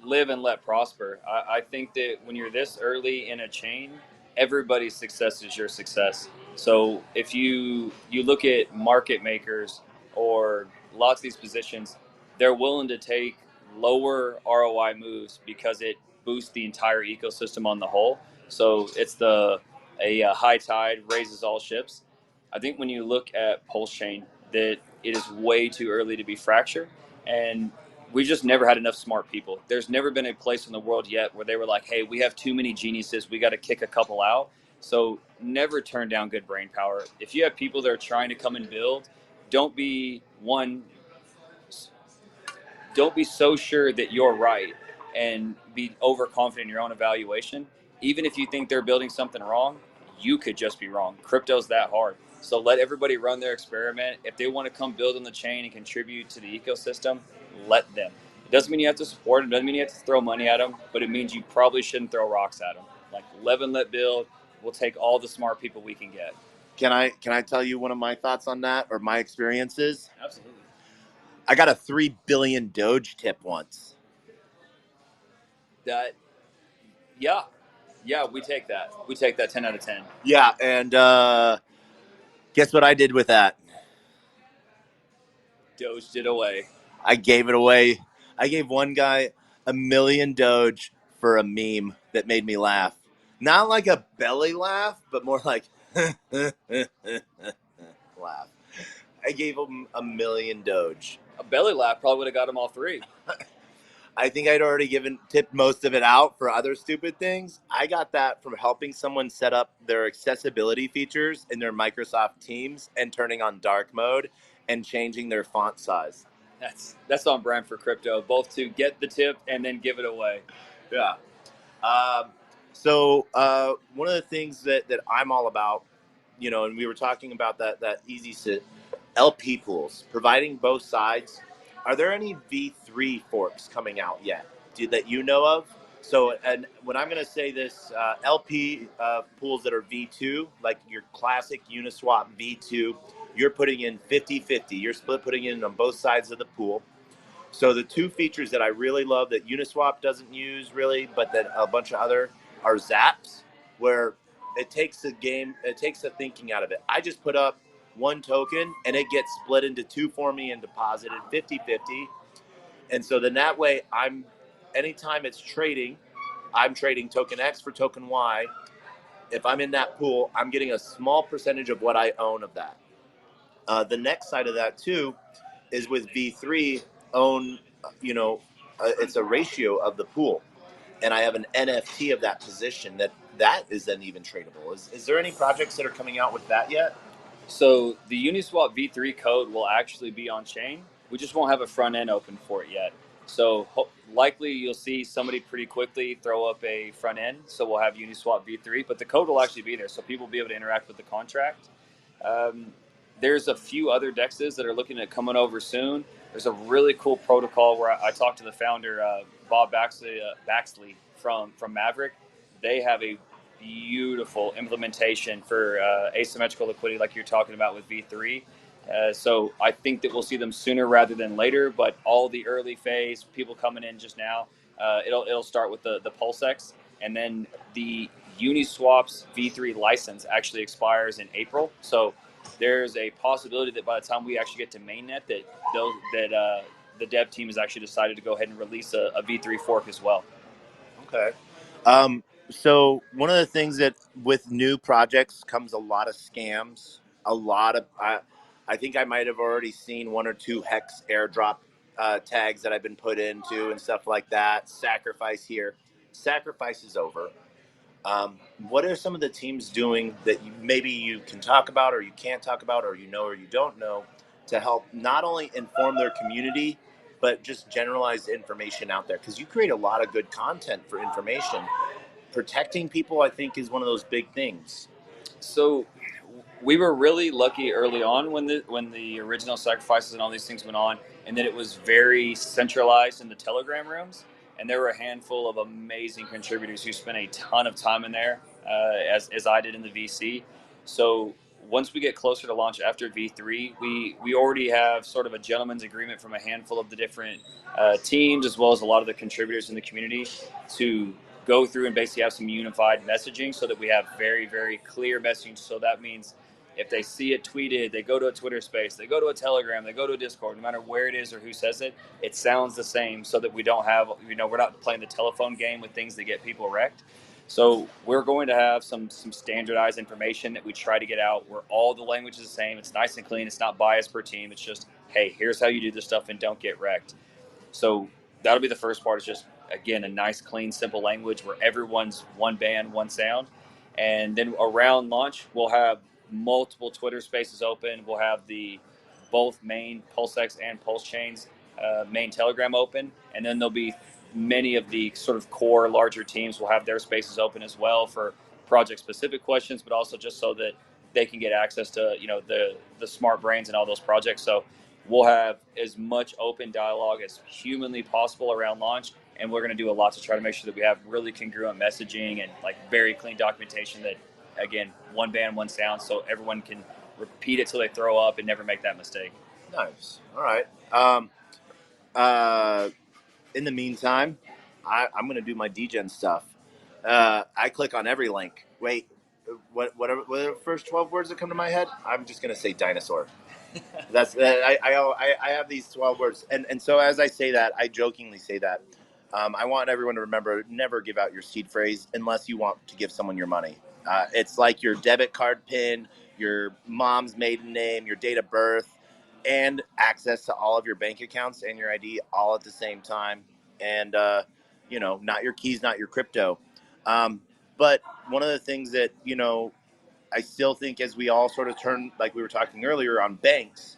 live and let prosper. I think that when you're this early in a chain, everybody's success is your success. So if you look at market makers, or lots of these positions, they're willing to take lower ROI moves because it boosts the entire ecosystem on the whole. So it's a high tide raises all ships. I think when you look at Pulse Chain, that it is way too early to be fractured, and we just never had enough smart people. There's never been a place in the world yet where they were like, hey, we have too many geniuses, we got to kick a couple out. So never turn down good brain power. If you have people that are trying to come and build, don't be don't be so sure that you're right and be overconfident in your own evaluation. Even if you think they're building something wrong, you could just be wrong. Crypto's that hard. So let everybody run their experiment. If they want to come build on the chain and contribute to the ecosystem, let them. It doesn't mean you have to support them. It doesn't mean you have to throw money at them, but it means you probably shouldn't throw rocks at them. Like, live and let build. We'll take all the smart people we can get. Can I tell you one of my thoughts on that or my experiences? Absolutely. I got a 3 billion Doge tip once. That, yeah. Yeah, we take that. We take that 10 out of 10. Yeah, and guess what I did with that? Doged it away. I gave it away. I gave one guy $1 million Doge for a meme that made me laugh. Not like a belly laugh, but more like laugh. I gave him $1 million Doge. A belly laugh probably would have got him all three. I think I'd already tipped most of it out for other stupid things. I got that from helping someone set up their accessibility features in their Microsoft Teams and turning on dark mode and changing their font size. That's on brand for crypto, both to get the tip and then give it away. Yeah. So one of the things that I'm all about, and we were talking about that easy sit LP pools, providing both sides. Are there any V3 forks coming out yet that you know of? So, and when I'm going to say this, LP pools that are V2, like your classic Uniswap V2, you're putting in 50-50. You're putting in on both sides of the pool. So the two features that I really love that Uniswap doesn't use really, but that a bunch of other are zaps, where it takes the thinking out of it. I just put up one token and it gets split into two for me and deposited 50-50. And so then that way anytime it's trading, I'm trading token X for token Y. If I'm in that pool, I'm getting a small percentage of what I own of that. The next side of that too is with V3 own, it's a ratio of the pool. And I have an NFT of that position that is then even tradable. Is there any projects that are coming out with that yet? So the Uniswap V3 code will actually be on chain. We just won't have a front end open for it yet. So likely you'll see somebody pretty quickly throw up a front end. So we'll have Uniswap V3, but the code will actually be there. So people will be able to interact with the contract. There's a few other dexes that are looking at coming over soon. There's a really cool protocol where I talked to the founder, Bob Baxley from Maverick. They have a beautiful implementation for asymmetrical liquidity like you're talking about with V3. So I think that we'll see them sooner rather than later, but all the early phase, people coming in just now, it'll start with the PulseX, and then the Uniswap's V3 license actually expires in April. So there's a possibility that by the time we actually get to mainnet, that the dev team has actually decided to go ahead and release a V3 fork as well. Okay. So one of the things that with new projects comes a lot of scams, a lot of I think I might have already seen one or two hex airdrop tags that I've been put into and stuff like that. Sacrifice here, sacrifice is over. What are some of the teams doing that maybe you can talk about or you can't talk about or you don't know to help not only inform their community but just generalized information out there? Because you create a lot of good content for information. Protecting people, I think, is one of those big things. So we were really lucky early on when the original sacrifices and all these things went on, and then it was very centralized in the Telegram rooms. And there were a handful of amazing contributors who spent a ton of time in there, as I did in the VC. So once we get closer to launch after V3, we already have sort of a gentleman's agreement from a handful of the different teams, as well as a lot of the contributors in the community, to go through and basically have some unified messaging so that we have very, very clear messaging. So that means If they see it tweeted, they go to a Twitter space, they go to a Telegram, they go to a Discord, no matter where it is or who says it, it sounds the same so that we don't have, we're not playing the telephone game with things that get people wrecked. So we're going to have some standardized information that we try to get out where all the language is the same. It's nice and clean. It's not biased per team. It's just, hey, here's how you do this stuff and don't get wrecked. So that'll be the first part, is just, again, a nice, clean, simple language where everyone's one band, one sound. And then around launch, we'll have multiple Twitter spaces open. We'll have the both main PulseX and Pulse Chains main Telegram open. And then there'll be many of the sort of core larger teams will have their spaces open as well for project specific questions, but also just so that they can get access to, the smart brains and all those projects. So we'll have as much open dialogue as humanly possible around launch, and we're going to do a lot to try to make sure that we have really congruent messaging and like very clean documentation that, again, one band, one sound, so everyone can repeat it till they throw up and never make that mistake. Nice. All right. In the meantime, I'm going to do my Degen stuff. I click on every link. Wait, what are the first 12 words that come to my head? I'm just going to say dinosaur. That's I have these 12 words, and so as I say that, I jokingly say that. I want everyone to remember: never give out your seed phrase unless you want to give someone your money. It's like your debit card PIN, your mom's maiden name, your date of birth, and access to all of your bank accounts and your ID all at the same time. And not your keys, not your crypto. But one of the things that I still think, as we all sort of turn, like we were talking earlier on banks,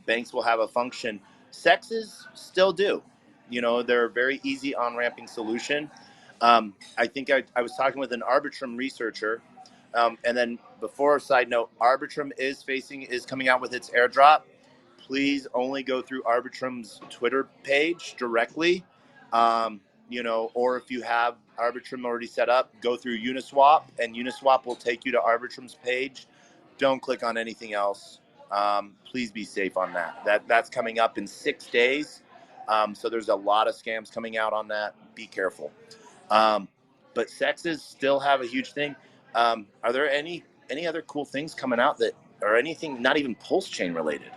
banks will have a function. Sexes still do. They're a very easy on-ramping solution. I think I was talking with an Arbitrum researcher, and then before, side note, Arbitrum is coming out with its airdrop. Please only go through Arbitrum's Twitter page directly. Or if you have Arbitrum already set up, go through Uniswap, and Uniswap will take you to Arbitrum's page. Don't click on anything else. Please be safe on that. That's coming up in 6 days. So there's a lot of scams coming out on that. Be careful. But sexes still have a huge thing. Are there any other cool things coming out that, or anything not even Pulse Chain related,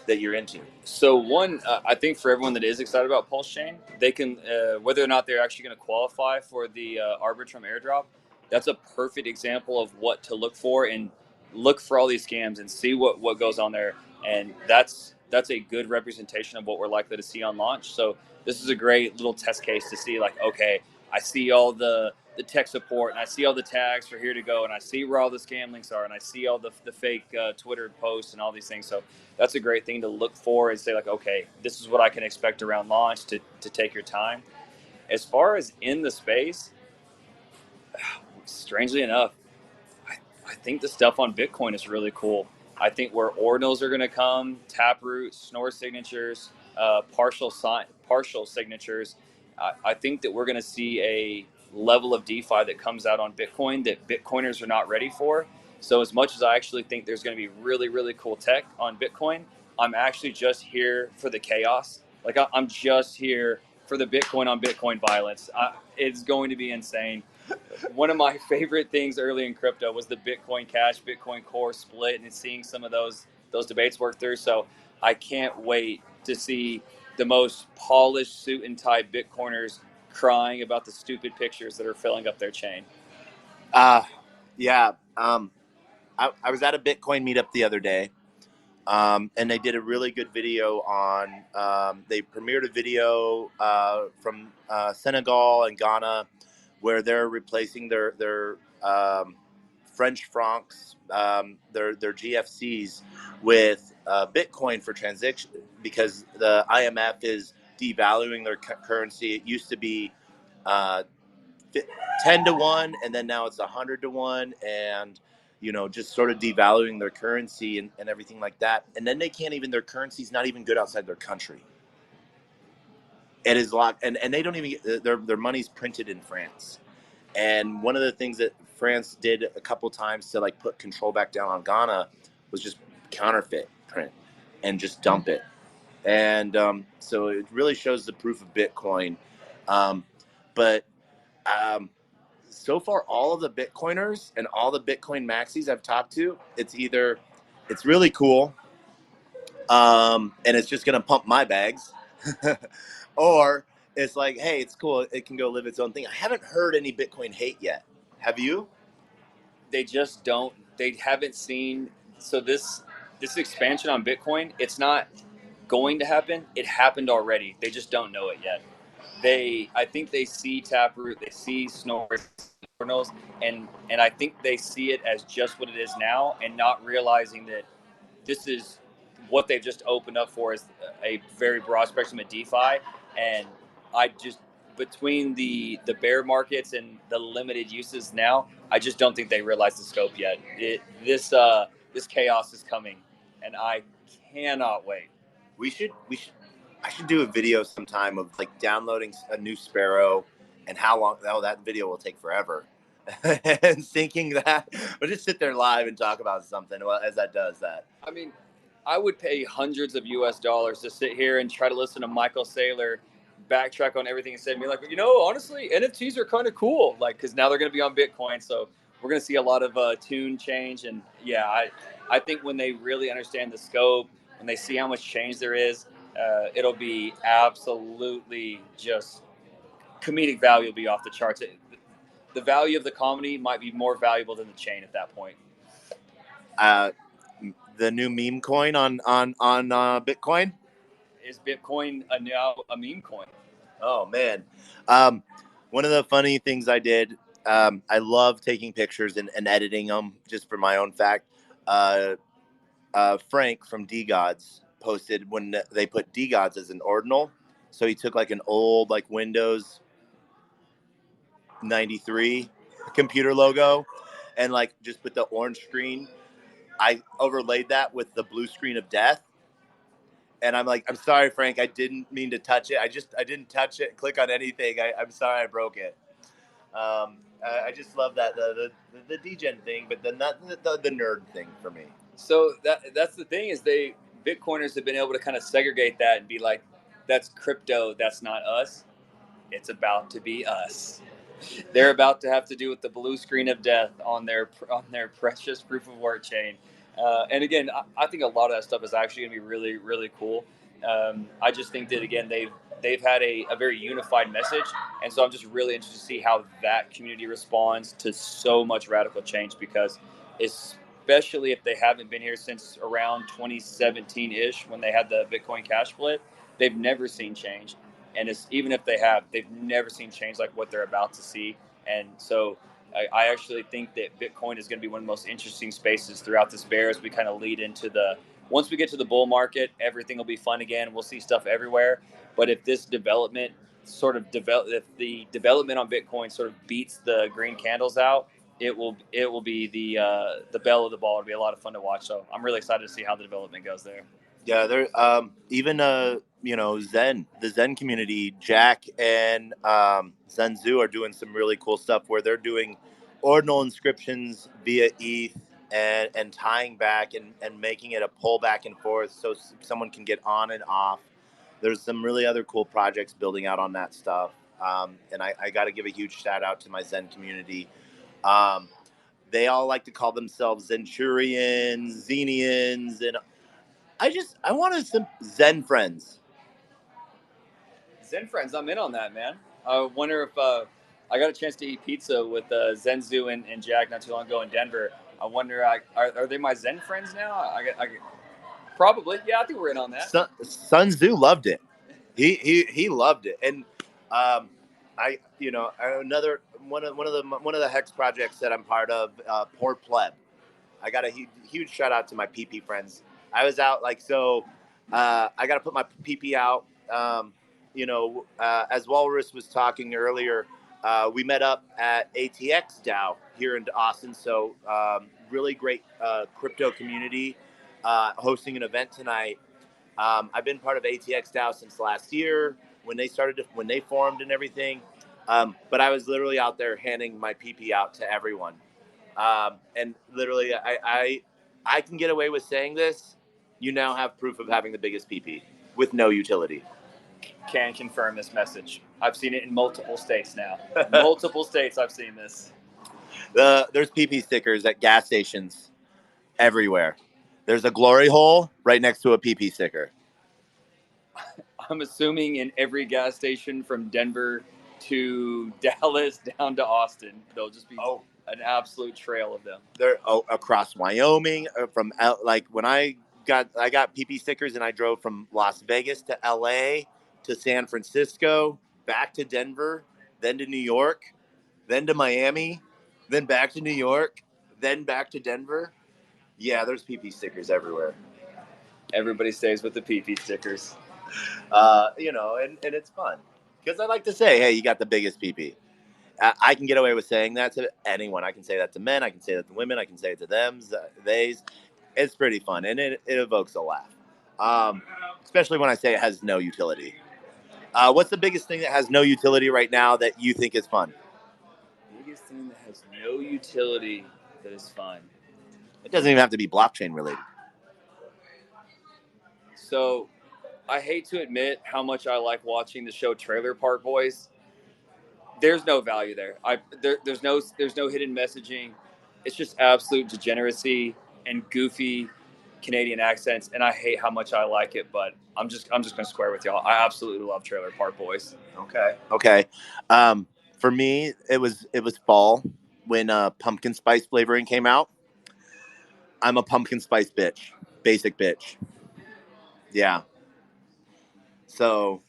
that you're into? So one, I think for everyone that is excited about Pulse Chain, they can, whether or not they're actually going to qualify for the Arbitrum airdrop, that's a perfect example of what to look for, and look for all these scams and see what goes on there. And that's a good representation of what we're likely to see on launch. So this is a great little test case to see, like, okay, I see all the tech support, and I see all the tags for here to go, and I see where all the scam links are, and I see all the fake Twitter posts and all these things. So that's a great thing to look for and say, like, okay, this is what I can expect around launch, to take your time. As far as in the space, strangely enough, I think the stuff on Bitcoin is really cool. I think where ordinals are going to come, Taproot, Snore signatures, partial signatures, I think that we're going to see a level of DeFi that comes out on Bitcoin that Bitcoiners are not ready for. So as much as I actually think there's going to be really, really cool tech on Bitcoin, I'm actually just here for the chaos. Like, I'm just here for the Bitcoin on Bitcoin violence. It's going to be insane. One of my favorite things early in crypto was the Bitcoin Cash, Bitcoin Core split, and seeing some of those debates work through. So I can't wait to see the most polished suit and tie Bitcoiners crying about the stupid pictures that are filling up their chain. Yeah. I was at a Bitcoin meetup the other day, and they did a really good video on. They premiered a video from Senegal and Ghana, where they're replacing their French francs, their GFCs, with Bitcoin for transaction, because the IMF is devaluing their currency. It used to be 10 to 1, and then now it's 100 to 1, and just sort of devaluing their currency and everything like that. And then they can't even, their currency's not even good outside their country. It is locked, and they don't even get, their money's printed in France. And one of the things that France did a couple times to like put control back down on Ghana was just counterfeit print and just dump it. And so it really shows the proof of Bitcoin. But so far, all of the Bitcoiners and all the Bitcoin maxis I've talked to, it's either it's really cool, and it's just gonna pump my bags, or it's like, hey, it's cool, it can go live its own thing. I haven't heard any Bitcoin hate yet. Have you? They just don't. They haven't seen. So this expansion on Bitcoin, it's not going to happen. It happened already. They just don't know it yet. I think they see Taproot, they see Snores, and I think they see it as just what it is now, and not realizing that this is what they've just opened up for is a very broad spectrum of DeFi. And I just, between the bear markets and the limited uses now, I just don't think they realize the scope yet. This chaos is coming, and I cannot wait. We should I should do a video sometime of like downloading a new Sparrow and how long. Oh, that video will take forever. And thinking that we'll just sit there live and talk about something as that does that. I mean, I would pay hundreds of US dollars to sit here and try to listen to Michael Saylor backtrack on everything he said and be like, honestly, NFTs are kind of cool. Like, because now they're going to be on Bitcoin. So we're going to see a lot of tune change. And yeah, I think when they really understand the scope, when they see how much change there is, it'll be absolutely just comedic value will be off the charts. The value of the comedy might be more valuable than the chain at that point. The new meme coin on Bitcoin. Is Bitcoin now a meme coin? Oh man, one of the funny things I did. I love taking pictures and editing them just for my own fact. Frank from DGods posted when they put DGods as an ordinal. So he took like an old like Windows 93 computer logo and like just put the orange screen. I overlaid that with the blue screen of death. And I'm like, I'm sorry, Frank. I didn't mean to touch it. I didn't touch it, click on anything. I'm sorry I broke it. I just love that the Degen thing, but not the nerd thing for me. So that's the thing is Bitcoiners have been able to kind of segregate that and be like, that's crypto, that's not us. It's about to be us. They're about to have to do with the blue screen of death on their precious proof of work chain. And again, I think a lot of that stuff is actually going to be really, really cool. I just think that again they've had a very unified message, and so I'm just really interested to see how that community responds to so much radical change, because especially if they haven't been here since around 2017-ish when they had the Bitcoin Cash split, they've never seen change. And even if they have, they've never seen change like what they're about to see. And so I actually think that Bitcoin is going to be one of the most interesting spaces throughout this bear as we kind of lead into once we get to the bull market, everything will be fun again. We'll see stuff everywhere. But if this development if the development on Bitcoin sort of beats the green candles out, it will be the bell of the ball. It'll be a lot of fun to watch. So I'm really excited to see how the development goes there. Yeah, there even Zen, the Zen community, Jack and Zenzu are doing some really cool stuff where they're doing ordinal inscriptions via ETH and tying back and making it a pull back and forth so someone can get on and off. There's some really other cool projects building out on that stuff. And I got to give a huge shout out to my Zen community. They all like to call themselves Zenturians, Zenians, and I wanted some Zen friends. Zen friends, I'm in on that, man. I wonder if I got a chance to eat pizza with Zenzu and Jack not too long ago in Denver. I wonder, are they my Zen friends now? Probably. Yeah, I think we're in on that. Sun Tzu loved it. He loved it, and another one of the hex projects that I'm part of, Poor Pleb. I got a huge shout out to my PP friends. I was out I got to put my PP out. As Walrus was talking earlier, we met up at ATX DAO here in Austin. So really great crypto community hosting an event tonight. I've been part of ATX DAO since last year when they formed and everything. But I was literally out there handing my PP out to everyone. And literally, I can get away with saying this. You now have proof of having the biggest PP with no utility. Can confirm this message. I've seen it in multiple states now. Multiple states I've seen this. There's PP stickers at gas stations everywhere. There's a glory hole right next to a PP sticker. I'm assuming in every gas station from Denver to Dallas down to Austin, there'll just be an absolute trail of them. They're across Wyoming. From like when I got PP stickers and I drove from Las Vegas to LA to San Francisco, back to Denver, then to New York, then to Miami, then back to New York, then back to Denver. Yeah, there's PP stickers everywhere. Everybody stays with the PP stickers. You know, and it's fun because I like to say, hey, you got the biggest PP. I can get away with saying that to anyone. I can say that to men. I can say that to women. I can say it to them, theys. It's pretty fun, and it evokes a laugh, especially when I say it has no utility. What's the biggest thing that has no utility right now that you think is fun? Biggest thing that has no utility that is fun. It doesn't even have to be blockchain related. So, I hate to admit how much I like watching the show Trailer Park Boys. There's no value there. There's no hidden messaging. It's just absolute degeneracy and goofy Canadian accents, and I hate how much I like it. But I'm just gonna square with y'all. I absolutely love Trailer Park Boys. Okay. For me, it was fall when pumpkin spice flavoring came out. I'm a pumpkin spice bitch, basic bitch. Yeah. So,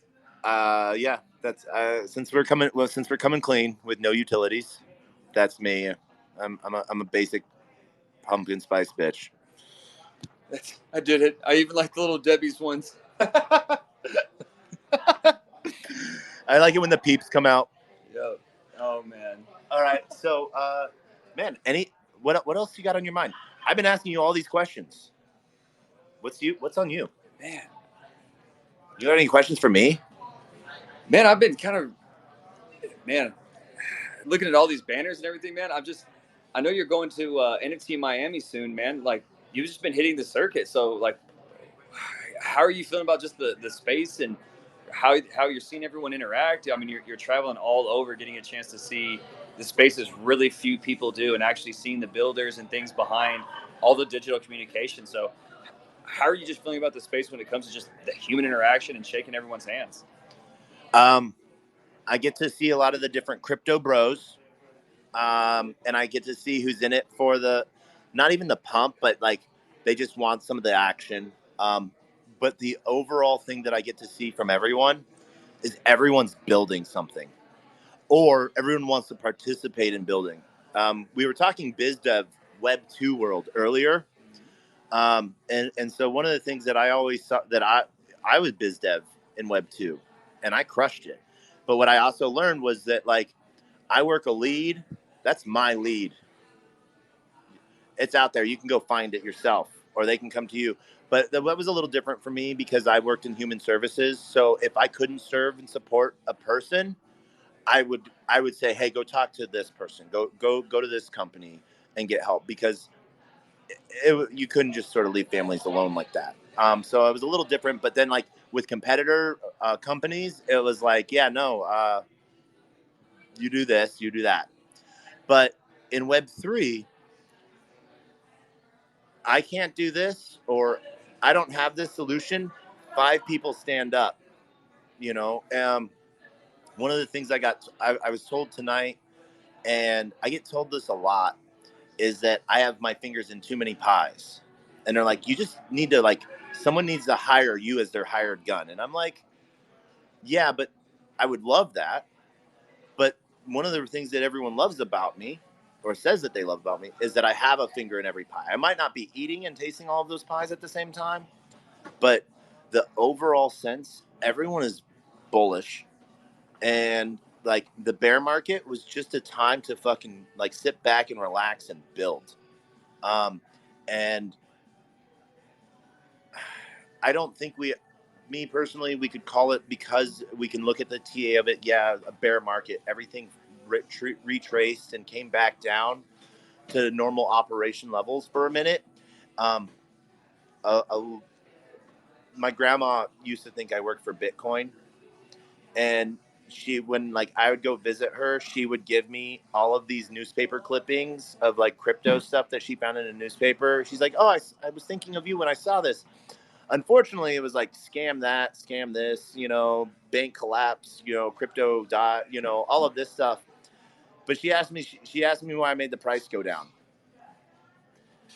yeah, that's since we're coming clean with no utilities, that's me. I'm a basic pumpkin spice bitch. I did it. I even like the little Debbie's ones. I like it when the peeps come out. Yep. Oh man. All right. So, man, what else you got on your mind? I've been asking you all these questions. What's on you? Man. You got any questions for me? Man, I've been kind of looking at all these banners and everything, man. I know you're going to NFT Miami soon, man. Like you've just been hitting the circuit. So like how are you feeling about just the space and how you're seeing everyone interact? I mean, you're traveling all over, getting a chance to see the spaces really few people do, and actually seeing the builders and things behind all the digital communication. So, how are you just feeling about the space when it comes to just the human interaction and shaking everyone's hands? I get to see a lot of the different crypto bros, and I get to see who's in it for not even the pump, but like they just want some of the action. But the overall thing that I get to see from everyone is everyone's building something, or everyone wants to participate in building. We were talking biz dev Web 2 world earlier, and so one of the things that I always saw that I was biz dev in Web 2, and I crushed it. But what I also learned was that like I work a lead. That's my lead. It's out there. You can go find it yourself, or they can come to you. But that was a little different for me because I worked in human services. So if I couldn't serve and support a person, I would say, hey, go talk to this person. Go to this company and get help because you couldn't just sort of leave families alone like that. So it was a little different. But then like with competitor companies, it was like, yeah, no, you do this, you do that. But in Web3, I can't do this or I don't have this solution. 5 people stand up, you know. One of the things I was told tonight, and I get told this a lot, is that I have my fingers in too many pies. And they're like, you just need to like, someone needs to hire you as their hired gun. And I'm like, yeah, but I would love that. But one of the things that everyone loves about me or says that they love about me is that I have a finger in every pie. I might not be eating and tasting all of those pies at the same time, but the overall sense, everyone is bullish. And like the bear market was just a time to fucking like sit back and relax and build. And I don't think me personally, we could call it because we can look at the TA of it. Yeah, a bear market, everything retraced and came back down to normal operation levels for a minute. Um, my grandma used to think I worked for Bitcoin, and when like I would go visit her, she would give me all of these newspaper clippings of like crypto stuff that she found in a newspaper. She's like, "Oh, I was thinking of you when I saw this." Unfortunately, it was like scam that, scam this, bank collapse, crypto dot, all of this stuff. But she asked me why I made the price go down,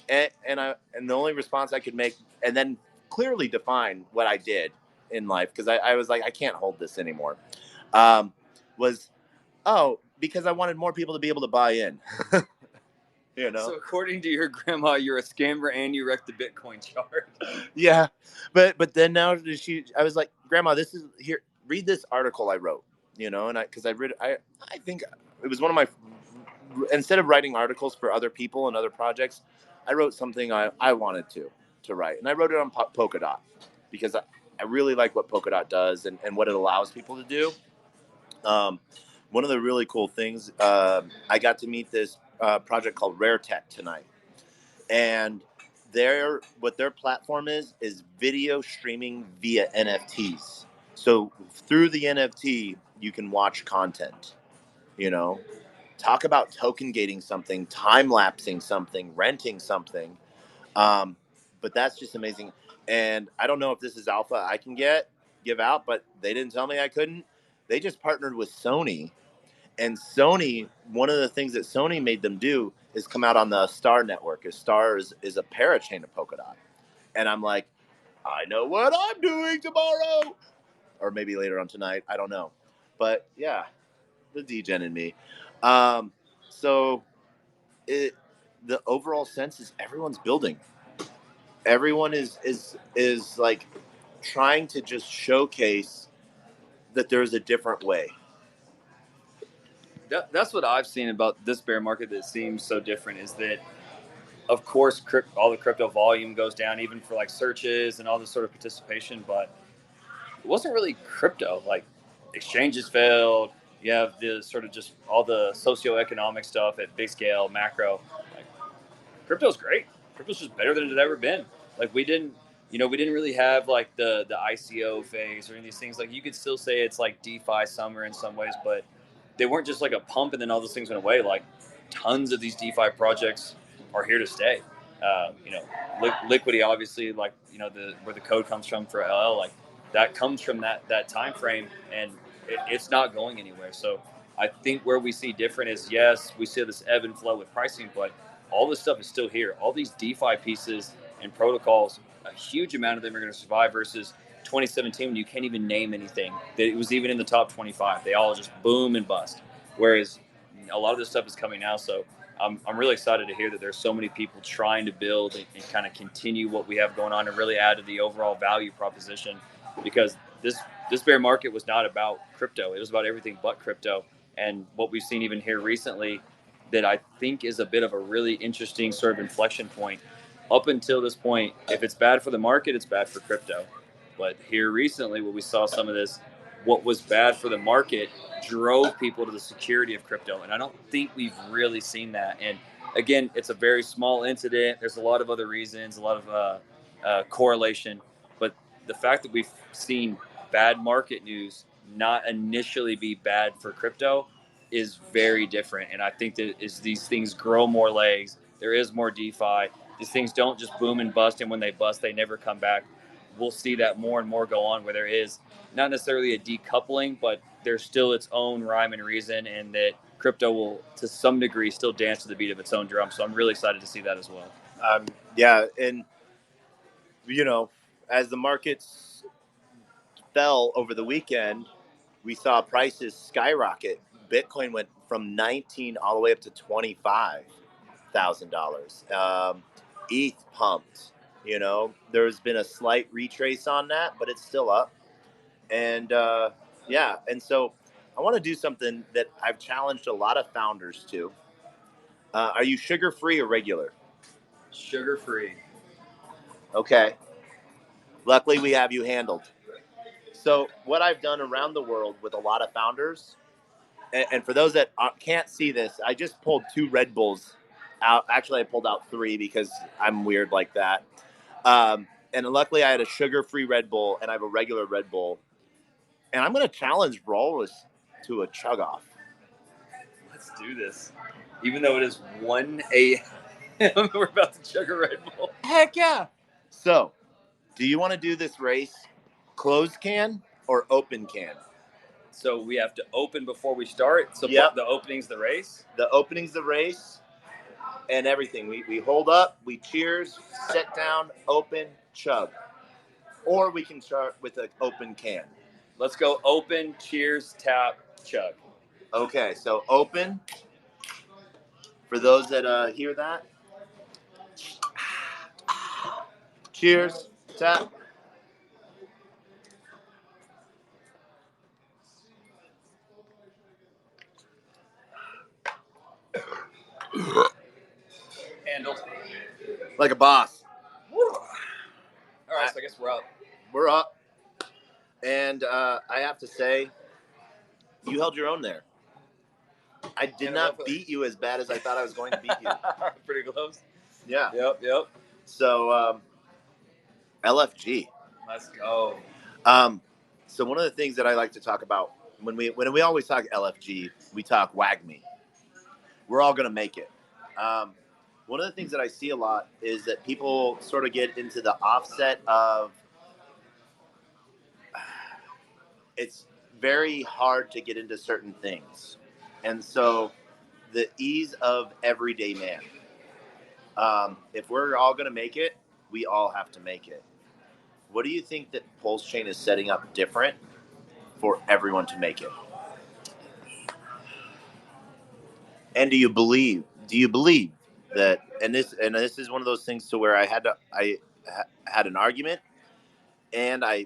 and the only response I could make, and then clearly define what I did in life, because I was like, I can't hold this anymore. Um, was because I wanted more people to be able to buy in. So according to your grandma, you're a scammer and you wrecked the Bitcoin chart. Yeah, but then now I was like, Grandma, this is here. Read this article I wrote. And because I read, I think it was one of my, instead of writing articles for other people and other projects, I wrote something I wanted to write, and I wrote it on Polkadot because I really like what Polkadot does and what it allows people to do. One of the really cool things, I got to meet this project called Rare Tech tonight, and what their platform is video streaming via NFTs. So through the NFT, you can watch content. You know, talk about token gating something, time lapsing something, renting something. Um, but that's just amazing. And I don't know if this is alpha I can give out, but they didn't tell me I couldn't. They just partnered with Sony, and Sony, one of the things that Sony made them do is come out on the Star network. Star is a parachain of Polkadot. And I'm like, I know what I'm doing tomorrow. Or maybe later on tonight. I don't know. But yeah, the Degen in me. Um, so the overall sense is everyone's building. Everyone is like trying to just showcase that there's a different way. That's what I've seen about this bear market that seems so different is that, of course, all the crypto volume goes down, even for like searches and all this sort of participation, but it wasn't really crypto. Like exchanges failed. You have the sort of just all the socioeconomic stuff at big scale, macro. Like crypto's great. Crypto's just better than it had ever been. Like we didn't really have like the ICO phase or any of these things. Like you could still say it's like DeFi summer in some ways, but they weren't just like a pump and then all those things went away. Like tons of these DeFi projects are here to stay. Liquidity, obviously, like where the code comes from for LL, like that comes from that time frame, and it's not going anywhere. So I think where we see different is, yes, we see this ebb and flow with pricing, but all this stuff is still here. All these DeFi pieces and protocols, a huge amount of them are going to survive versus 2017 when you can't even name anything that it was even in the top 25. They all just boom and bust. Whereas a lot of this stuff is coming now. So I'm really excited to hear that there's so many people trying to build and kind of continue what we have going on and really add to the overall value proposition, because this bear market was not about crypto. It was about everything but crypto. And what we've seen even here recently that I think is a bit of a really interesting sort of inflection point. Up until this point, if it's bad for the market, it's bad for crypto. But here recently, when we saw some of this, what was bad for the market drove people to the security of crypto. And I don't think we've really seen that. And again, it's a very small incident. There's a lot of other reasons, a lot of correlation. But the fact that we've seen bad market news not initially be bad for crypto is very different. And I think that as these things grow more legs, there is more DeFi. These things don't just boom and bust, and when they bust, they never come back. We'll see that more and more go on, where there is not necessarily a decoupling, but there's still its own rhyme and reason, and that crypto will, to some degree, still dance to the beat of its own drum. So I'm really excited to see that as well. Yeah, and as the markets fell over the weekend, we saw prices skyrocket. Bitcoin went from 19 all the way up to $25,000. ETH pumped. There's been a slight retrace on that, but it's still up. And yeah, and so I want to do something that I've challenged a lot of founders to. Are you sugar free or regular? Sugar free. Okay. Luckily, we have you handled. So, what I've done around the world with a lot of founders, and for those that can't see this, I just pulled 2 Red Bulls out. Actually, I pulled out 3 because I'm weird like that. And luckily, I had a sugar-free Red Bull, and I have a regular Red Bull. And I'm going to challenge Walrus to a chug off. Let's do this. Even though it is 1 a.m., we're about to chug a Red Bull. Heck yeah! So, do you want to do this race closed can or open can? So we have to open before we start. So Yep. the opening's the race. The opening's the race, and everything. We hold up, we cheers, sit down, open, chug. Or we can start with an open can. Let's go open, cheers, tap, chug. Okay, so open. For those that hear that, cheers, tap. Handled. Like a boss. All right, so I guess we're up. We're up. And I have to say, you held your own there. I did not beat you as bad as I thought I was going to beat you. Pretty close. Yeah. Yep. So, LFG. Let's go. So one of the things that I like to talk about when we always talk LFG, we talk WAGMI. We're all gonna make it. One of the things that I see a lot is that people sort of get into the offset of it's very hard to get into certain things, and so the ease of everyday man. If we're all gonna make it, we all have to make it. What do you think that Pulse Chain is setting up different for everyone to make it? And do you believe that and this is one of those things to where I had an argument, and I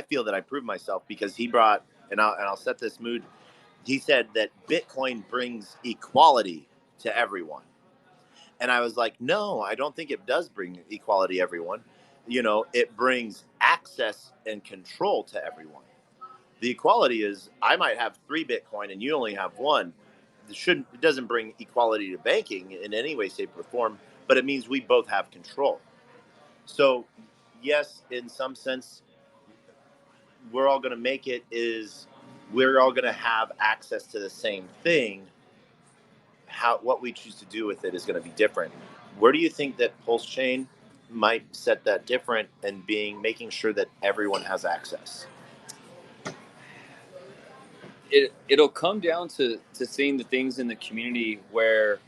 feel that I proved myself because he brought, and I'll set this mood. He said that Bitcoin brings equality to everyone. And I was like, no, I don't think it does bring equality to everyone. It brings access and control to everyone. The equality is I might have 3 Bitcoin and you only have 1. It doesn't bring equality to banking in any way, shape, or form, but it means we both have control. So, yes, in some sense, we're all going to make it is we're all going to have access to the same thing. What we choose to do with it is going to be different. Where do you think that Pulse Chain might set that different and making sure that everyone has access? It'll come down to seeing the things in the community where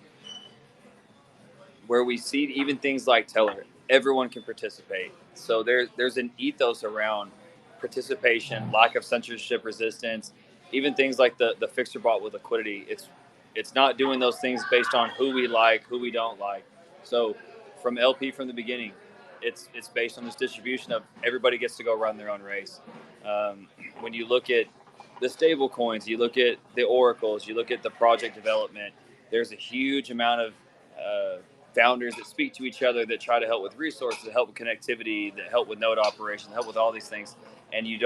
we see even things like Teller, everyone can participate. So there's an ethos around participation, lack of censorship resistance, even things like the fixer bot with liquidity. It's not doing those things based on who we like, who we don't like. So from LP from the beginning, it's based on this distribution of everybody gets to go run their own race. When you look at the stable coins, you look at the oracles, you look at the project development, there's a huge amount of founders that speak to each other, that try to help with resources, that help with connectivity, that help with node operation, that help with all these things. And you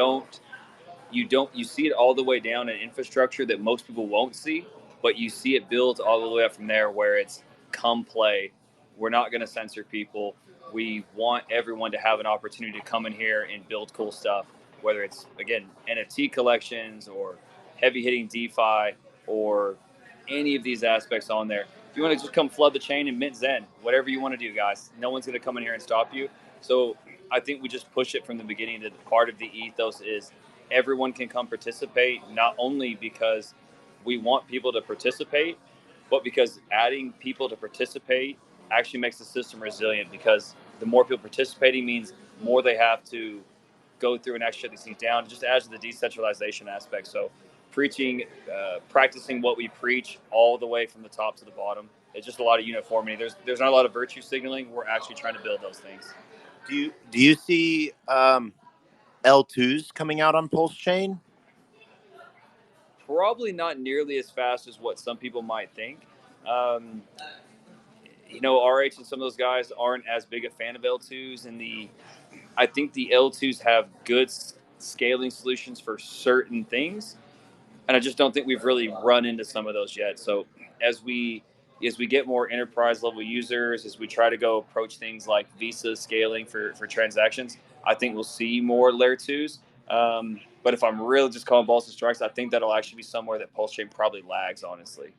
see it all the way down in infrastructure that most people won't see, but you see it build all the way up from there where it's come play. We're not going to censor people. We want everyone to have an opportunity to come in here and build cool stuff, whether it's, again, NFT collections or heavy hitting DeFi or any of these aspects on there. If you want to just come flood the chain and mint Zen, whatever you want to do, guys, no one's going to come in here and stop you. So I think we just push it from the beginning that part of the ethos is everyone can come participate, not only because we want people to participate, but because adding people to participate actually makes the system resilient, because the more people participating means more they have to go through and actually shut these things down. It just adds to the decentralization aspect. So preaching, practicing what we preach all the way from the top to the bottom. It's just a lot of uniformity. There's not a lot of virtue signaling. We're actually trying to build those things. Do you see L2s coming out on Pulse Chain? Probably not nearly as fast as what some people might think. RH and some of those guys aren't as big a fan of L2s, and I think the L2s have good scaling solutions for certain things, and I just don't think we've really run into some of those yet. So as we get more enterprise level users, as we try to go approach things like Visa scaling for transactions, I think we'll see more layer 2s. But if I'm really just calling balls and strikes, I think that'll actually be somewhere that Pulse Chain probably lags, honestly.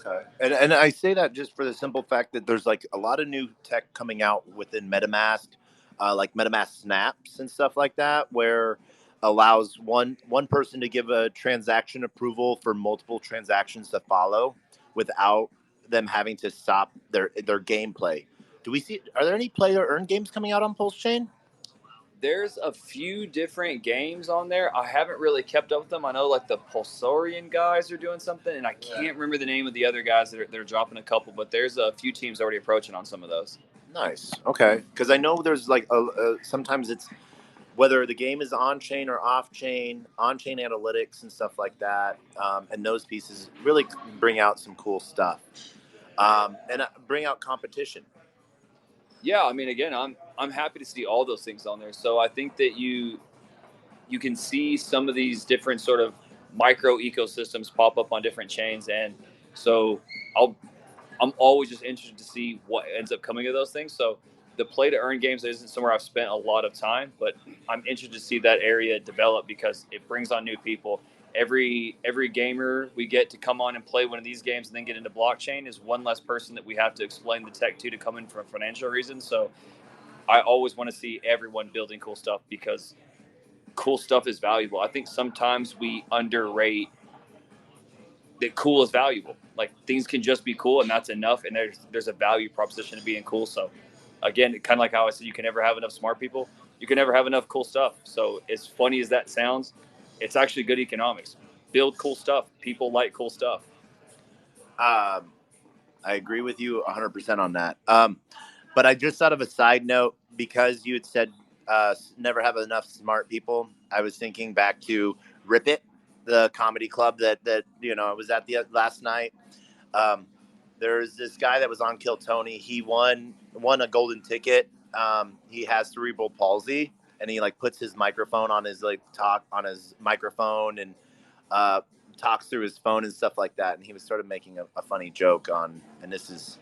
Okay. And I say that just for the simple fact that there's like a lot of new tech coming out within MetaMask, like MetaMask snaps and stuff like that, where allows one person to give a transaction approval for multiple transactions to follow without them having to stop their gameplay. Do we see? Are there any play to earn games coming out on Pulse Chain? There's a few different games on there. I haven't really kept up with them. I know like the Pulsarian guys are doing something, and I can't remember the name of the other guys that are dropping a couple. But there's a few teams already approaching on some of those. Nice. Okay. Because I know there's like sometimes it's whether the game is on chain or off chain, on chain analytics and stuff like that, and those pieces really bring out some cool stuff and bring out competition. Yeah, I mean, again, I'm happy to see all those things on there. So I think that you can see some of these different sort of micro ecosystems pop up on different chains, and so I'll I'm always just interested to see what ends up coming of those things. So the play to earn games isn't somewhere I've spent a lot of time, but I'm interested to see that area develop because it brings on new people. Every gamer we get to come on and play one of these games and then get into blockchain is one less person that we have to explain the tech to come in for financial reasons. So I always want to see everyone building cool stuff because cool stuff is valuable. I think sometimes we underrate that cool is valuable. Like things can just be cool and that's enough. And there's a value proposition to being cool. So again, kind of like how I said, you can never have enough smart people. You can never have enough cool stuff. So as funny as that sounds, it's actually good economics. Build cool stuff. People like cool stuff. Um, I agree with you 100% on that. But I just thought of a side note because you had said never have enough smart people. I was thinking back to Rip It, the comedy club that I was at the last night. Um, there's this guy that was on Kill Tony. He won a golden ticket. He has cerebral palsy, and he like puts his microphone on his talk on his microphone and uh, talks through his phone and stuff like that. And he was sort of making a funny joke on, and this is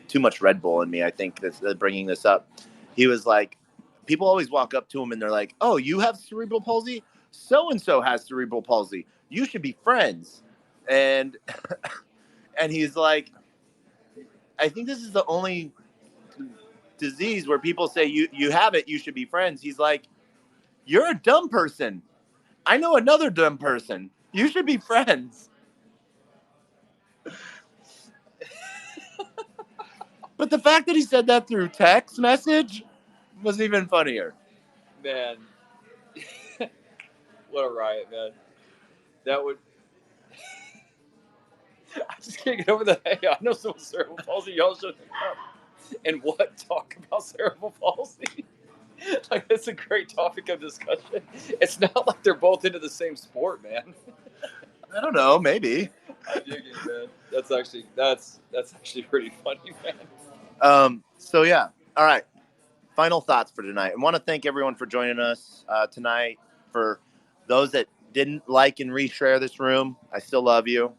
too much Red Bull in me, I think, that's bringing this up. He was like, people always walk up to him and they're like, "Oh, you have cerebral palsy? So and so has cerebral palsy. You should be friends." And and he's like, "I think this is the only disease where people say you have it, you should be friends." He's like, "You're a dumb person. I know another dumb person. You should be friends." But the fact that he said that through text message was even funnier. Man, what a riot, man. That would. I just can't get over that. Hey, I know someone's cerebral palsy. Y'all should come. And what? Talk about cerebral palsy? Like, that's a great topic of discussion. It's not like they're both into the same sport, man. I don't know, maybe. I dig it, man. That's actually pretty funny, man. So yeah. All right. Final thoughts for tonight. I want to thank everyone for joining us tonight. For those that didn't like and reshare this room, I still love you.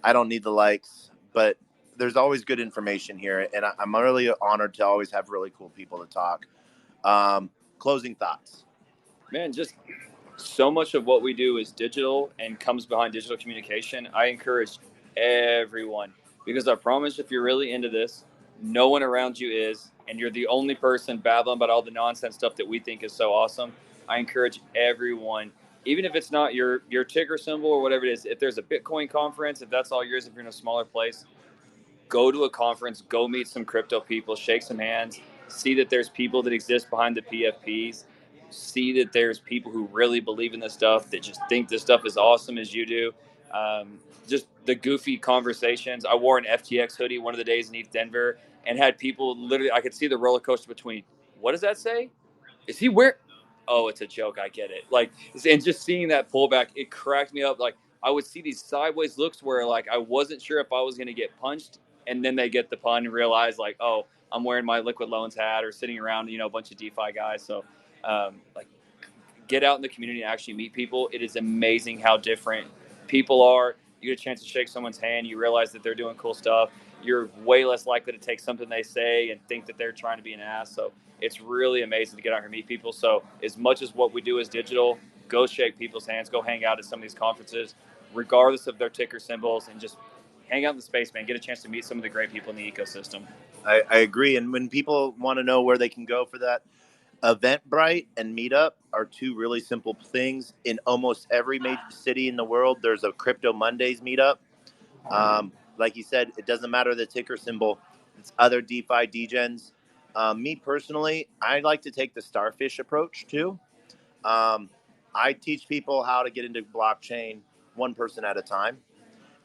I don't need the likes, but there's always good information here, and I'm really honored to always have really cool people to talk. Closing thoughts. Man, just so much of what we do is digital and comes behind digital communication. I encourage everyone because I promise if you're really into this, no one around you is, and you're the only person babbling about all the nonsense stuff that we think is so awesome. I encourage everyone, even if it's not your ticker symbol or whatever it is, if there's a Bitcoin conference, if that's all yours, if you're in a smaller place, go to a conference, go meet some crypto people, shake some hands, see that there's people that exist behind the PFPs, see that there's people who really believe in this stuff, that just think this stuff is awesome as you do. Just the goofy conversations. I wore an FTX hoodie one of the days in East Denver and had people literally, I could see the roller coaster between, what does that say? Is he where? Oh, it's a joke. I get it. Like, and just seeing that pullback, it cracked me up. Like, I would see these sideways looks where, like, I wasn't sure if I was going to get punched, and then they get the pun and realize, like, oh, I'm wearing my Liquid Loans hat or sitting around, a bunch of DeFi guys. So, like, get out in the community and actually meet people. It is amazing how different people are. You get a chance to shake someone's hand, you realize that they're doing cool stuff. You're way less likely to take something they say and think that they're trying to be an ass. So it's really amazing to get out here and meet people. So as much as what we do is digital, go shake people's hands, go hang out at some of these conferences, regardless of their ticker symbols, and just hang out in the space, man. Get a chance to meet some of the great people in the ecosystem. I agree. And when people want to know where they can go for that, Eventbrite and Meetup are two really simple things. In almost every major city in the world, there's a Crypto Mondays meetup. Like you said, it doesn't matter the ticker symbol. It's other DeFi degens. Me personally, I like to take the starfish approach too. I teach people how to get into blockchain one person at a time.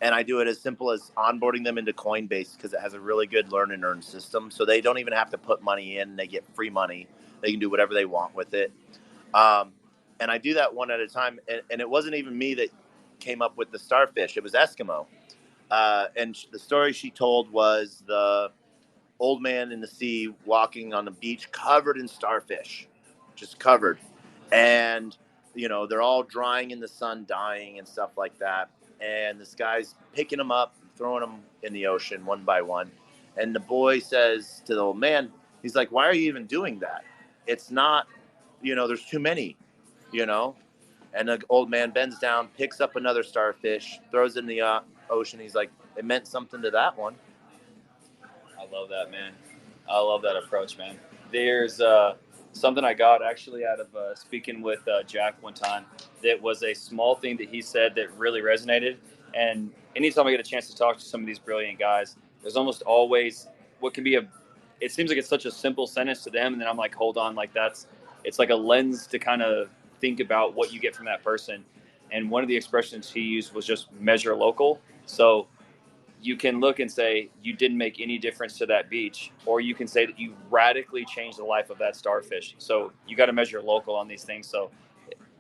And I do it as simple as onboarding them into Coinbase because it has a really good learn and earn system. So they don't even have to put money in. They get free money. They can do whatever they want with it. And I do that one at a time. And it wasn't even me that came up with the starfish. It was Eskimo. And the story she told was the old man in the sea walking on the beach covered in starfish, just covered. And, they're all drying in the sun, dying and stuff like that. And this guy's picking them up, throwing them in the ocean one by one. And the boy says to the old man, he's like, why are you even doing that? It's not, there's too many, you know? And the old man bends down, picks up another starfish, throws it in the ocean. He's like, it meant something to that one. I love that, man. I love that approach, man. There's something I got actually out of speaking with Jack one time that was a small thing that he said that really resonated. And anytime I get a chance to talk to some of these brilliant guys, there's almost always what can be it seems like it's such a simple sentence to them. And then I'm like, hold on, like it's like a lens to kind of think about what you get from that person. And one of the expressions he used was just measure local. So you can look and say you didn't make any difference to that beach, or you can say that you radically changed the life of that starfish. So you got to measure local on these things. So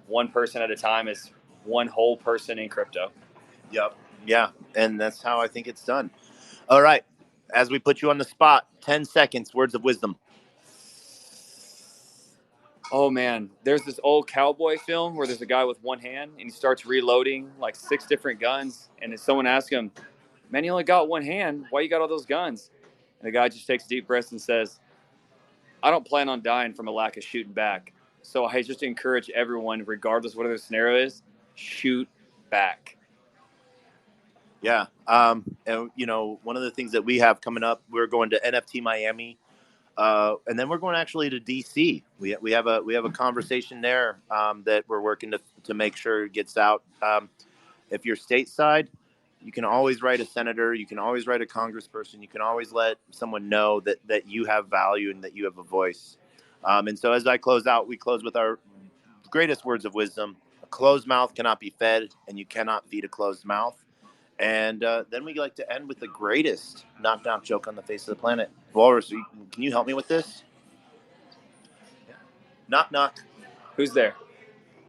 one person at a time is one whole person in crypto. Yep. Yeah. And that's how I think it's done. All right. As we put you on the spot, 10 seconds, words of wisdom. Oh man, there's this old cowboy film where there's a guy with one hand and he starts reloading like 6 different guns. And if someone asks him, man, you only got one hand, why you got all those guns? And the guy just takes a deep breath and says, I don't plan on dying from a lack of shooting back. So I just encourage everyone, regardless of what the scenario is, shoot back. Yeah. And, one of the things that we have coming up, we're going to NFT Miami. And then we're going actually to DC. We have a conversation there that we're working to make sure it gets out. If you're stateside, you can always write a senator, you can always write a congressperson, you can always let someone know that you have value and that you have a voice. And so as I close out, we close with our greatest words of wisdom. A closed mouth cannot be fed, and you cannot feed a closed mouth. And then we like to end with the greatest knock-knock joke on the face of the planet. Walrus, can you help me with this? Knock, knock. Who's there?